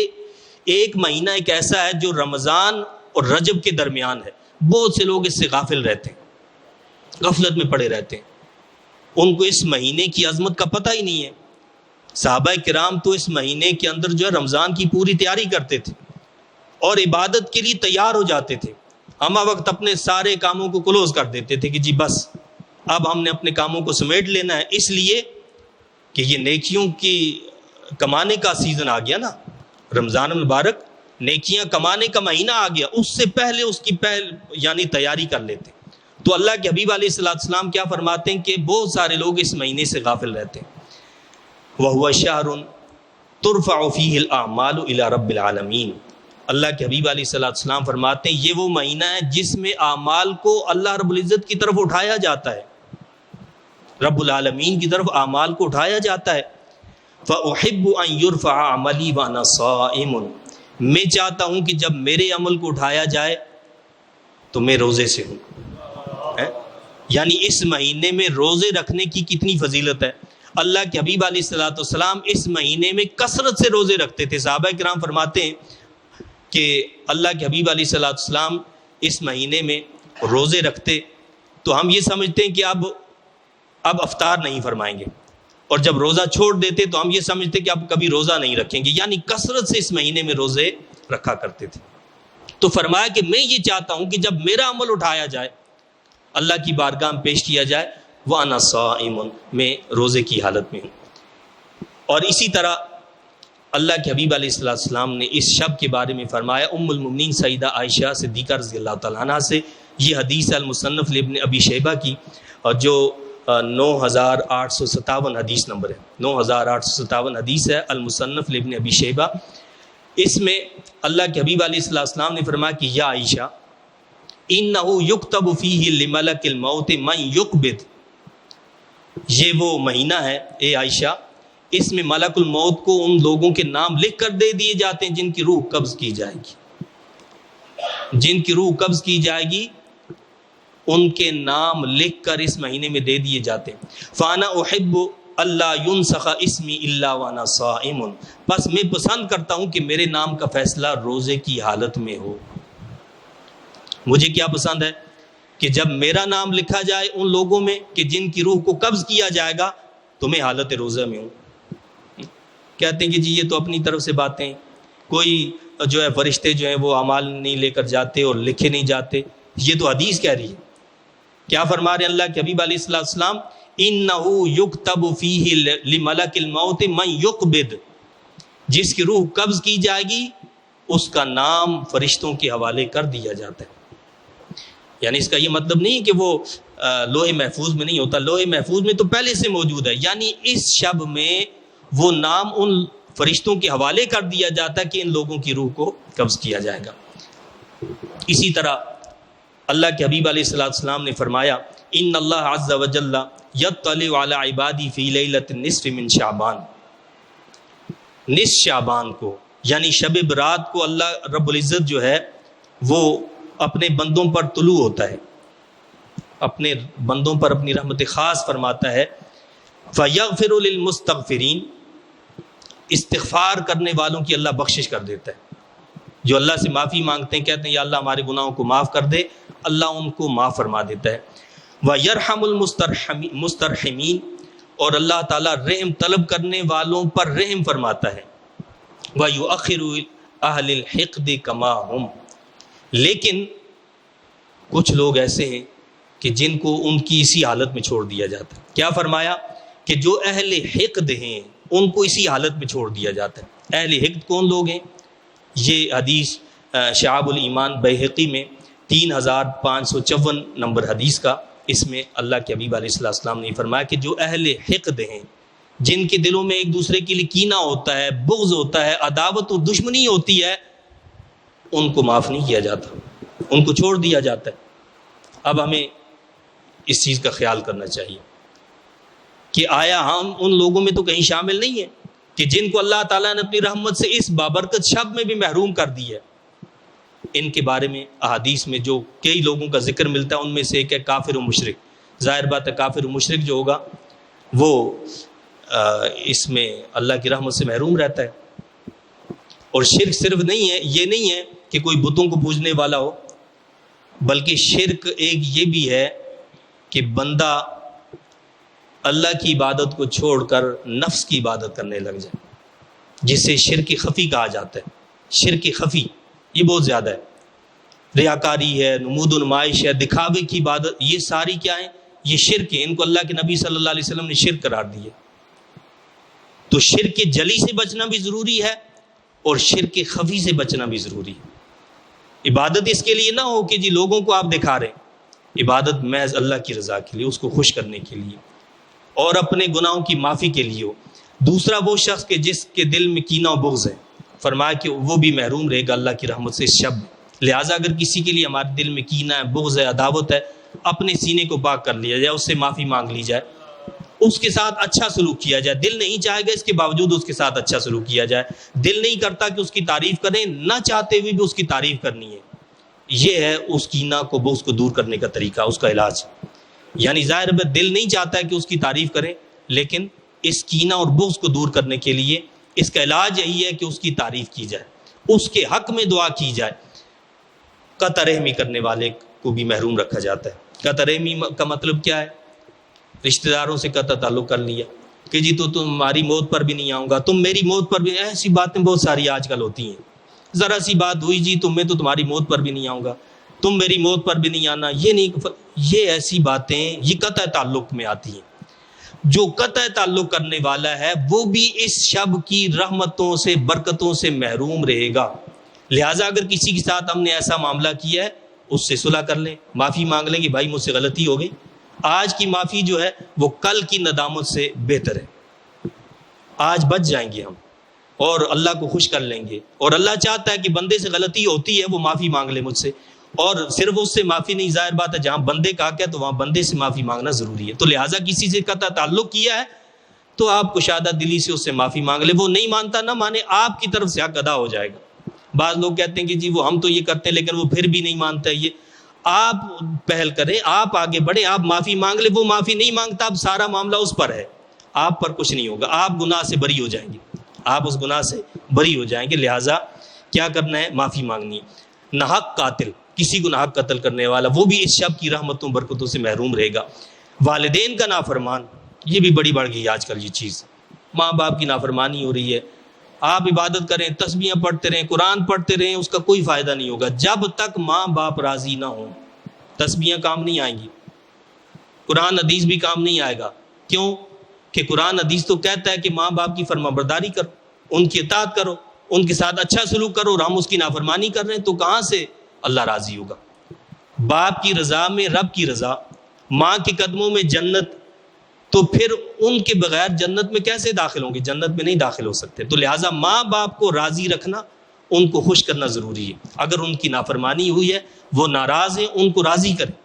ایک مہینہ ایک ایسا ہے جو رمضان اور رجب کے درمیان ہے، بہت سے لوگ اس سے غافل رہتے ہیں، غفلت میں پڑے رہتے ہیں، ان کو اس مہینے کی عظمت کا پتہ ہی نہیں ہے۔ صحابہ کرام تو اس مہینے کے اندر جو ہے رمضان کی پوری تیاری کرتے تھے اور عبادت کے لیے تیار ہو جاتے تھے، ہم وقت اپنے سارے کاموں کو کلوز کر دیتے تھے کہ جی بس اب ہم نے اپنے کاموں کو سمیٹ لینا ہے، اس لیے کہ یہ نیکیوں کی کمانے کا سیزن آ گیا نا، رمضان المبارک نیکیاں کمانے کا مہینہ آ گیا، اس سے پہلے اس کی یعنی تیاری کر لیتے۔ تو اللہ کے حبیب علیہ الصلوۃ والسلام کیا فرماتے ہیں کہ بہت سارے لوگ اس مہینے سے غافل رہتے ہیں۔ وَهُوَ شَهْرٌ تُرْفَعُ فِيهِ الْأَعْمَالُ إِلَى رَبِّ الْعَالَمِينَ، اللہ کے حبیب علیہ الصلوۃ والسلام فرماتے ہیں یہ وہ مہینہ ہے جس میں اعمال کو اللہ رب العزت کی طرف اٹھایا جاتا ہے، رب العالمین کی طرف اعمال کو اٹھایا جاتا ہے۔ فَأُحِبُّ أَن يُرْفَعَ عَمَلِي وَأَنَا صَائِمٌ، میں چاہتا ہوں کہ جب میرے عمل کو اٹھایا جائے تو میں روزے سے ہوں۔ یعنی اس مہینے میں روزے رکھنے کی کتنی فضیلت ہے۔ اللہ کے حبیب علیہ الصلوۃ والسلام اس مہینے میں کثرت سے روزے رکھتے تھے۔ صحابہ کرام فرماتے ہیں کہ اللہ کے حبیب علیہ الصلوۃ والسلام اس مہینے میں روزے رکھتے تو ہم یہ سمجھتے ہیں کہ اب افطار نہیں فرمائیں گے، اور جب روزہ چھوڑ دیتے تو ہم یہ سمجھتے کہ اب کبھی روزہ نہیں رکھیں گے، یعنی کثرت سے اس مہینے میں روزے رکھا کرتے تھے۔ تو فرمایا کہ میں یہ چاہتا ہوں کہ جب میرا عمل اٹھایا جائے، اللہ کی بارگاہ میں پیش کیا جائے، وَأَنَا صَائِمٌ، میں روزے کی حالت میں ہوں۔ اور اسی طرح اللہ کے حبیب علیہ السلام نے اس شب کے بارے میں فرمایا، ام المؤمنین سیدہ عائشہ صدیقہ رضی اللہ تعالیٰ عنہ سے یہ حدیث ہے المصنف لابن ابی شیبہ کی، اور جو 9857 حدیث نمبر ہے، 9857 حدیث ہے المصنف لابن ابی شیبہ۔ اس میں اللہ کے حبیب علیہ السلام نے فرمایا کہ یا عائشہ انہ یکتب فیہ لملک الموت من یقبض، یہ وہ مہینہ ہے اے عائشہ، اس میں ملک الموت کو ان لوگوں کے نام لکھ کر دے دیے جاتے ہیں جن کی روح قبض کی جائے گی، جن کی روح قبض کی جائے گی ان کے نام لکھ کر اس مہینے میں دے دیے جاتے ہیں۔ فانا احب اللہ ينسخ اسمی الا وانا صائم، بس میں پسند کرتا ہوں کہ میرے نام کا فیصلہ روزے کی حالت میں ہو۔ مجھے کیا پسند ہے کہ جب میرا نام لکھا جائے ان لوگوں میں کہ جن کی روح کو قبض کیا جائے گا تو میں حالت روزہ میں ہوں۔ کہتے ہیں کہ جی یہ تو اپنی طرف سے باتیں، کوئی جو ہے فرشتے جو ہیں وہ اعمال نہیں لے کر جاتے اور لکھے نہیں جاتے، یہ تو حدیث کہہ رہی ہے۔ کیا فرما رہے ہیں اللہ کے حبیب علیہ السلام؟ انہ یکتب فیہ لملک الموت من یقبض، جس کی روح قبض کی جائے گی اس کا نام فرشتوں کے حوالے کر دیا جاتا ہے۔ یعنی اس کا یہ مطلب نہیں کہ وہ لوح محفوظ میں نہیں ہوتا، لوح محفوظ میں تو پہلے سے موجود ہے، یعنی اس شب میں وہ نام ان فرشتوں کے حوالے کر دیا جاتا ہے کہ ان لوگوں کی روح کو قبض کیا جائے گا۔ اسی طرح اللہ کے حبیب علیہ السلام نے فرمایا ان اللہ عز وجل یطلع علی عبادی فی لیلۃ النصف من شعبان، نصف شعبان کو یعنی شب برات کو اللہ رب العزت جو ہے وہ اپنے بندوں پر طلوع ہوتا ہے، اپنے بندوں پر اپنی رحمت خاص فرماتا ہے۔ فیغفر للمستغفرین، استغفار کرنے والوں کی اللہ بخشش کر دیتا ہے، جو اللہ سے معافی مانگتے ہیں کہتے ہیں یا اللہ ہمارے گناہوں کو معاف کر دے، اللہ ان کو معاف فرما دیتا ہے۔ وَيَرْحَمُ الْمُسْتَرْحِمِينَ، اور اللہ تعالیٰ رحم طلب کرنے والوں پر رحم فرماتا ہے۔ وَيُؤَخِّرُ أَهْلِ الْحِقْدِ كَمَا هُمْ، لیکن کچھ لوگ ایسے ہیں کہ جن کو ان کی اسی حالت میں چھوڑ دیا جاتا ہے۔ کیا فرمایا کہ جو اہل حقد ہیں ان کو اسی حالت میں چھوڑ دیا جاتا ہے۔ اہل حقد کون لوگ ہیں؟ یہ حدیث شعاب الایمان بیہقی میں 3554 نمبر حدیث کا، اس میں اللہ کے حبیب علیہ السلام نے فرمایا کہ جو اہل حقد ہیں، جن کے دلوں میں ایک دوسرے کے لیے کینہ ہوتا ہے، بغض ہوتا ہے، عداوت و دشمنی ہوتی ہے، ان کو معاف نہیں کیا جاتا، ان کو چھوڑ دیا جاتا ہے۔ اب ہمیں اس چیز کا خیال کرنا چاہیے کہ آیا ہم ان لوگوں میں تو کہیں شامل نہیں ہیں کہ جن کو اللہ تعالیٰ نے اپنی رحمت سے اس بابرکت شب میں بھی محروم کر دی ہے۔ ان کے بارے میں احادیث میں جو کئی لوگوں کا ذکر ملتا ہے ان میں سے ایک ہے کافر و مشرک۔ ظاہر بات ہے کافر و مشرک جو ہوگا وہ اس میں اللہ کی رحمت سے محروم رہتا ہے۔ اور شرک صرف نہیں ہے، یہ نہیں ہے کہ کوئی بتوں کو پوجنے والا ہو، بلکہ شرک ایک یہ بھی ہے کہ بندہ اللہ کی عبادت کو چھوڑ کر نفس کی عبادت کرنے لگ جائے، جسے شرک خفی کہا جاتا ہے۔ شرک خفی یہ بہت زیادہ ہے، ریاکاری ہے، نمود و نمائش ہے، دکھاوے کی عبادت، یہ ساری کیا ہیں؟ یہ شرک ہے۔ ان کو اللہ کے نبی صلی اللہ علیہ وسلم نے شرک قرار دیے۔ تو شرک کے جلی سے بچنا بھی ضروری ہے اور شرک خفی سے بچنا بھی ضروری ہے۔ عبادت اس کے لیے نہ ہو کہ جی لوگوں کو آپ دکھا رہے ہیں، عبادت محض اللہ کی رضا کے لیے، اس کو خوش کرنے کے لیے اور اپنے گناہوں کی معافی کے لیے ہو۔ دوسرا وہ شخص کہ جس کے دل میں کینہ و بغض ہے، فرمایا کہ وہ بھی محروم رہے گا اللہ کی رحمت سے اس شب میں۔ لہٰذا اگر کسی کے لیے ہمارے دل میں کینہ ہے، بغض ہے، عداوت ہے، اپنے سینے کو پاک کر لیا جائے، اس سے معافی مانگ لی جائے، اس کے ساتھ اچھا سلوک کیا جائے۔ دل نہیں چاہے گا اس کے باوجود اس کے ساتھ اچھا سلوک کیا جائے، دل نہیں کرتا کہ اس کی تعریف کریں، نہ چاہتے ہوئے بھی اس کی تعریف کرنی ہے۔ یہ ہے اس کینہ کو، بغض کو دور کرنے کا طریقہ، اس کا علاج۔ یعنی ظاہر ہے دل نہیں چاہتا ہے کہ اس کی تعریف کریں، لیکن اس کینہ اور بغض کو دور کرنے کے لیے اس کا علاج یہی ہے کہ اس کی تعریف کی جائے، اس کے حق میں دعا کی جائے۔ قطع رحمی کرنے والے کو بھی محروم رکھا جاتا ہے۔ قطع رحمی کا مطلب کیا ہے؟ رشتہ داروں سے قطع تعلق کر لیا کہ جی تو تمہاری موت پر بھی نہیں آؤں گا، تم میری موت پر بھی، ایسی باتیں بہت ساری آج کل ہوتی ہیں۔ ذرا سی بات ہوئی جی میں تو تمہاری موت پر بھی نہیں آؤں گا، تم میری موت پر بھی نہیں آنا، یہ ایسی باتیں یہ قطع تعلق میں آتی ہیں۔ جو قطع تعلق کرنے والا ہے وہ بھی اس شب کی رحمتوں سے، برکتوں سے محروم رہے گا۔ لہٰذا اگر کسی کے ساتھ ہم نے ایسا معاملہ کیا ہے، اس سے صلح کر لیں، معافی مانگ لیں کہ بھائی مجھ سے غلطی ہو گئی۔ آج کی معافی جو ہے وہ کل کی ندامت سے بہتر ہے۔ آج بچ جائیں گے ہم اور اللہ کو خوش کر لیں گے، اور اللہ چاہتا ہے کہ بندے سے غلطی ہوتی ہے وہ معافی مانگ لے مجھ سے، اور صرف اس سے معافی نہیں، ظاہر بات ہے جہاں بندے کا حق ہے تو وہاں بندے سے معافی مانگنا ضروری ہے۔ تو لہٰذا کسی سے قطع تعلق کیا ہے تو آپ کشادہ دلی سے اس سے معافی مانگ لیں۔ وہ نہیں مانتا نہ مانے، آپ کی طرف سے حق ادا ہو جائے گا۔ بعض لوگ کہتے ہیں کہ جی وہ ہم تو یہ کرتے ہیں لیکن وہ پھر بھی نہیں مانتا، یہ آپ پہل کریں، آپ آگے بڑھیں، آپ معافی مانگ لیں۔ وہ معافی نہیں مانگتا، اب سارا معاملہ اس پر ہے، آپ پر کچھ نہیں ہوگا، آپ گناہ سے بری ہو جائیں گے، آپ اس گناہ سے بری ہو جائیں گے۔ لہٰذا کیا کرنا ہے؟ معافی مانگنی ہے۔ ناحق قاتل، کسی کو ناحق قتل کرنے والا، وہ بھی اس شب کی رحمتوں برکتوں سے محروم رہے گا۔ والدین کا نافرمان، یہ بھی بڑی بڑھ گئی آج کل یہ چیز، ماں باپ کی نافرمانی ہو رہی ہے۔ آپ عبادت کریں، تسبیحاں پڑھتے رہیں، قرآن پڑھتے رہیں، اس کا کوئی فائدہ نہیں ہوگا جب تک ماں باپ راضی نہ ہوں۔ تسبیحاں کام نہیں آئیں گی، قرآن حدیث بھی کام نہیں آئے گا۔ کیوں کہ قرآن حدیث تو کہتا ہے کہ ماں باپ کی فرما برداری کرو، ان کی اطاعت کرو، ان کے ساتھ اچھا سلوک کرو، اور ہم اس کی نافرمانی کر رہے ہیں تو کہاں سے اللہ راضی ہوگا؟ باپ کی رضا میں رب کی رضا، ماں کے قدموں میں جنت، تو پھر ان کے بغیر جنت میں کیسے داخل ہوں گے؟ جنت میں نہیں داخل ہو سکتے۔ تو لہٰذا ماں باپ کو راضی رکھنا، ان کو خوش کرنا ضروری ہے۔ اگر ان کی نافرمانی ہوئی ہے، وہ ناراض ہیں، ان کو راضی کریں۔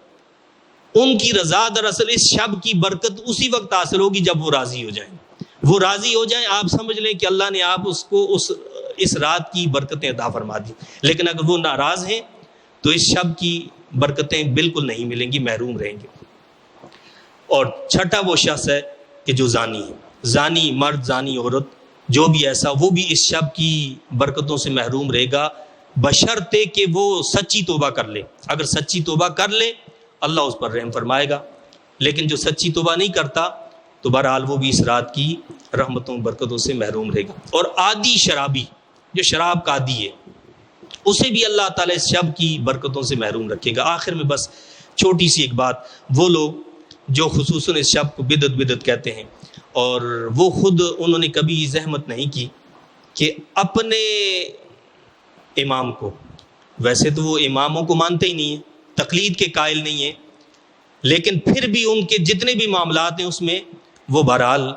ان کی رضا دراصل اس شب کی برکت اسی وقت حاصل ہوگی جب وہ راضی ہو جائیں۔ وہ راضی ہو جائیں، آپ سمجھ لیں کہ اللہ نے آپ اس کو اس رات کی برکتیں عطا فرما دی۔ لیکن اگر وہ ناراض ہیں تو اس شب کی برکتیں بالکل نہیں ملیں گی، محروم رہیں گے۔ اور چھٹا وہ شخص ہے کہ جو زانی ہے، زانی مرد، زانی عورت، جو بھی ایسا، وہ بھی اس شب کی برکتوں سے محروم رہے گا، بشرطے کہ وہ سچی توبہ کر لے۔ اگر سچی توبہ کر لے اللہ اس پر رحم فرمائے گا، لیکن جو سچی توبہ نہیں کرتا تو بہرحال وہ بھی اس رات کی رحمتوں برکتوں سے محروم رہے گا۔ اور عادی شرابی، جو شراب کا عادی ہے، اسے بھی اللہ تعالیٰ اس شب کی برکتوں سے محروم رکھے گا۔ آخر میں بس چھوٹی سی ایک بات، وہ لوگ جو خصوصاً اس شب کو بدعت کہتے ہیں، اور وہ خود انہوں نے کبھی زحمت نہیں کی کہ اپنے امام کو، ویسے تو وہ اماموں کو مانتے ہی نہیں ہیں، تقلید کے قائل نہیں ہیں، لیکن پھر بھی ان کے جتنے بھی معاملات ہیں اس میں وہ بہرحال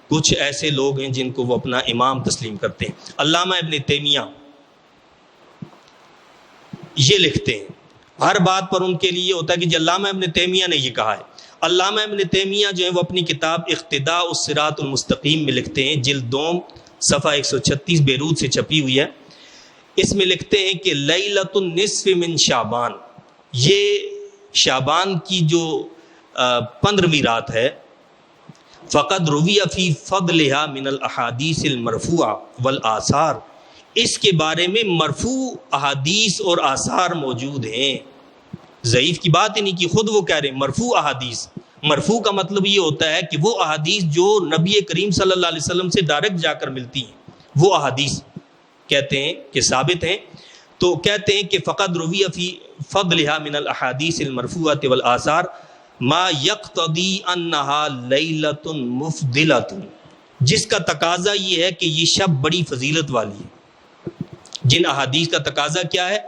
کچھ ایسے لوگ ہیں جن کو وہ اپنا امام تسلیم کرتے ہیں۔ علامہ ابن تیمیہ یہ لکھتے ہیں، ہر بات پر ان کے لیے ہوتا ہے کہ علامہ ابن تیمیہ نے یہ کہا ہے۔ علامہ ابن تیمیہ جو ہیں وہ اپنی کتاب اقتداء الصراط المستقیم میں لکھتے ہیں، جلد دوم صفحہ 136 بیروت سے چھپی ہوئی ہے۔ اس میں لکھتے ہیں کہ لیلۃ النصف من شعبان، یہ شعبان کی جو 15ویں رات ہے، فقد روی فی فضلها من الاحادیث المرفوعہ والآثار، اس کے بارے میں مرفوع احادیث اور آثار موجود ہیں۔ ضعیف کی بات ہی نہیں کی، خود وہ کہہ رہے ہیں مرفوع احادیث۔ مرفوع کا مطلب یہ ہوتا ہے کہ وہ احادیث جو نبی کریم صلی اللہ علیہ وسلم سے ڈائریکٹ جا کر ملتی ہیں، وہ احادیث کہتے ہیں کہ ثابت ہیں۔ تو کہتے ہیں کہ فقد روی فی فضلها من الاحادیث المرفوعۃ والآثار ما یقتضی انہا لیلۃ مفضلۃ، جس کا تقاضا یہ ہے کہ یہ شب بڑی فضیلت والی ہے۔ جن احادیث کا تقاضا کیا ہے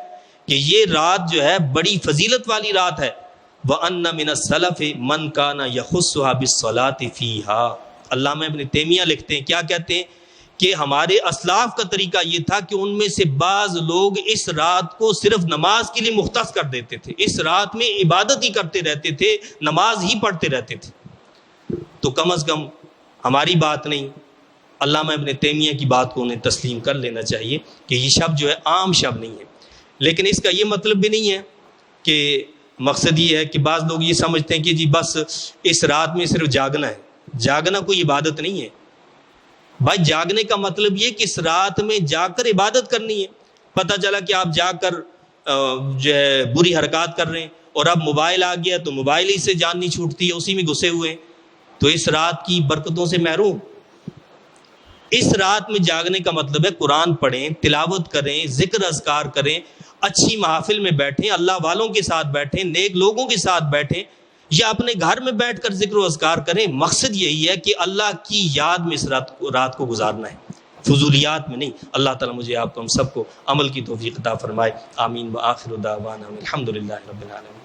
کہ یہ رات جو ہے بڑی فضیلت والی رات ہے۔ وَأَنَّ مِنَ السَّلَفِ مَنْ كَانَ يَخُصُّهَا بِالصَّلَاةِ فِيهَا۔ علامہ ابن تیمیہ لکھتے ہیں، کیا کہتے ہیں کہ ہمارے اسلاف کا طریقہ یہ تھا کہ ان میں سے بعض لوگ اس رات کو صرف نماز کے لیے مختص کر دیتے تھے، اس رات میں عبادت ہی کرتے رہتے تھے، نماز ہی پڑھتے رہتے تھے۔ تو کم از کم ہماری بات نہیں، علامہ ابن تیمیہ کی بات کو انہیں تسلیم کر لینا چاہیے کہ یہ شب جو ہے عام شب نہیں ہے۔ لیکن اس کا یہ مطلب بھی نہیں ہے کہ مقصد یہ ہے کہ بعض لوگ یہ سمجھتے ہیں کہ جی بس اس رات میں صرف جاگنا ہے، جاگنا کوئی عبادت نہیں ہے۔ بھائی جاگنے کا مطلب یہ کہ اس رات میں جاگ کر عبادت کرنی ہے۔ پتہ چلا کہ آپ جاگ کر جو ہے بری حرکات کر رہے ہیں، اور اب موبائل آ گیا تو موبائل ہی سے جان نہیں چھوٹتی ہے، اسی میں گھسے ہوئے ہیں، تو اس رات کی برکتوں سے محروم۔ اس رات میں جاگنے کا مطلب ہے قرآن پڑھیں، تلاوت کریں، ذکر اذکار کریں، اچھی محافل میں بیٹھیں، اللہ والوں کے ساتھ بیٹھیں، نیک لوگوں کے ساتھ بیٹھیں، یا اپنے گھر میں بیٹھ کر ذکر و اذکار کریں۔ مقصد یہی ہے کہ اللہ کی یاد میں اس رات کو گزارنا ہے، فضولیات میں نہیں۔ اللہ تعالیٰ مجھے آپ کو ہم سب کو عمل کی توفیق عطا فرمائے، آمین۔ وآخر دعوانا الحمدللہ رب العالمین۔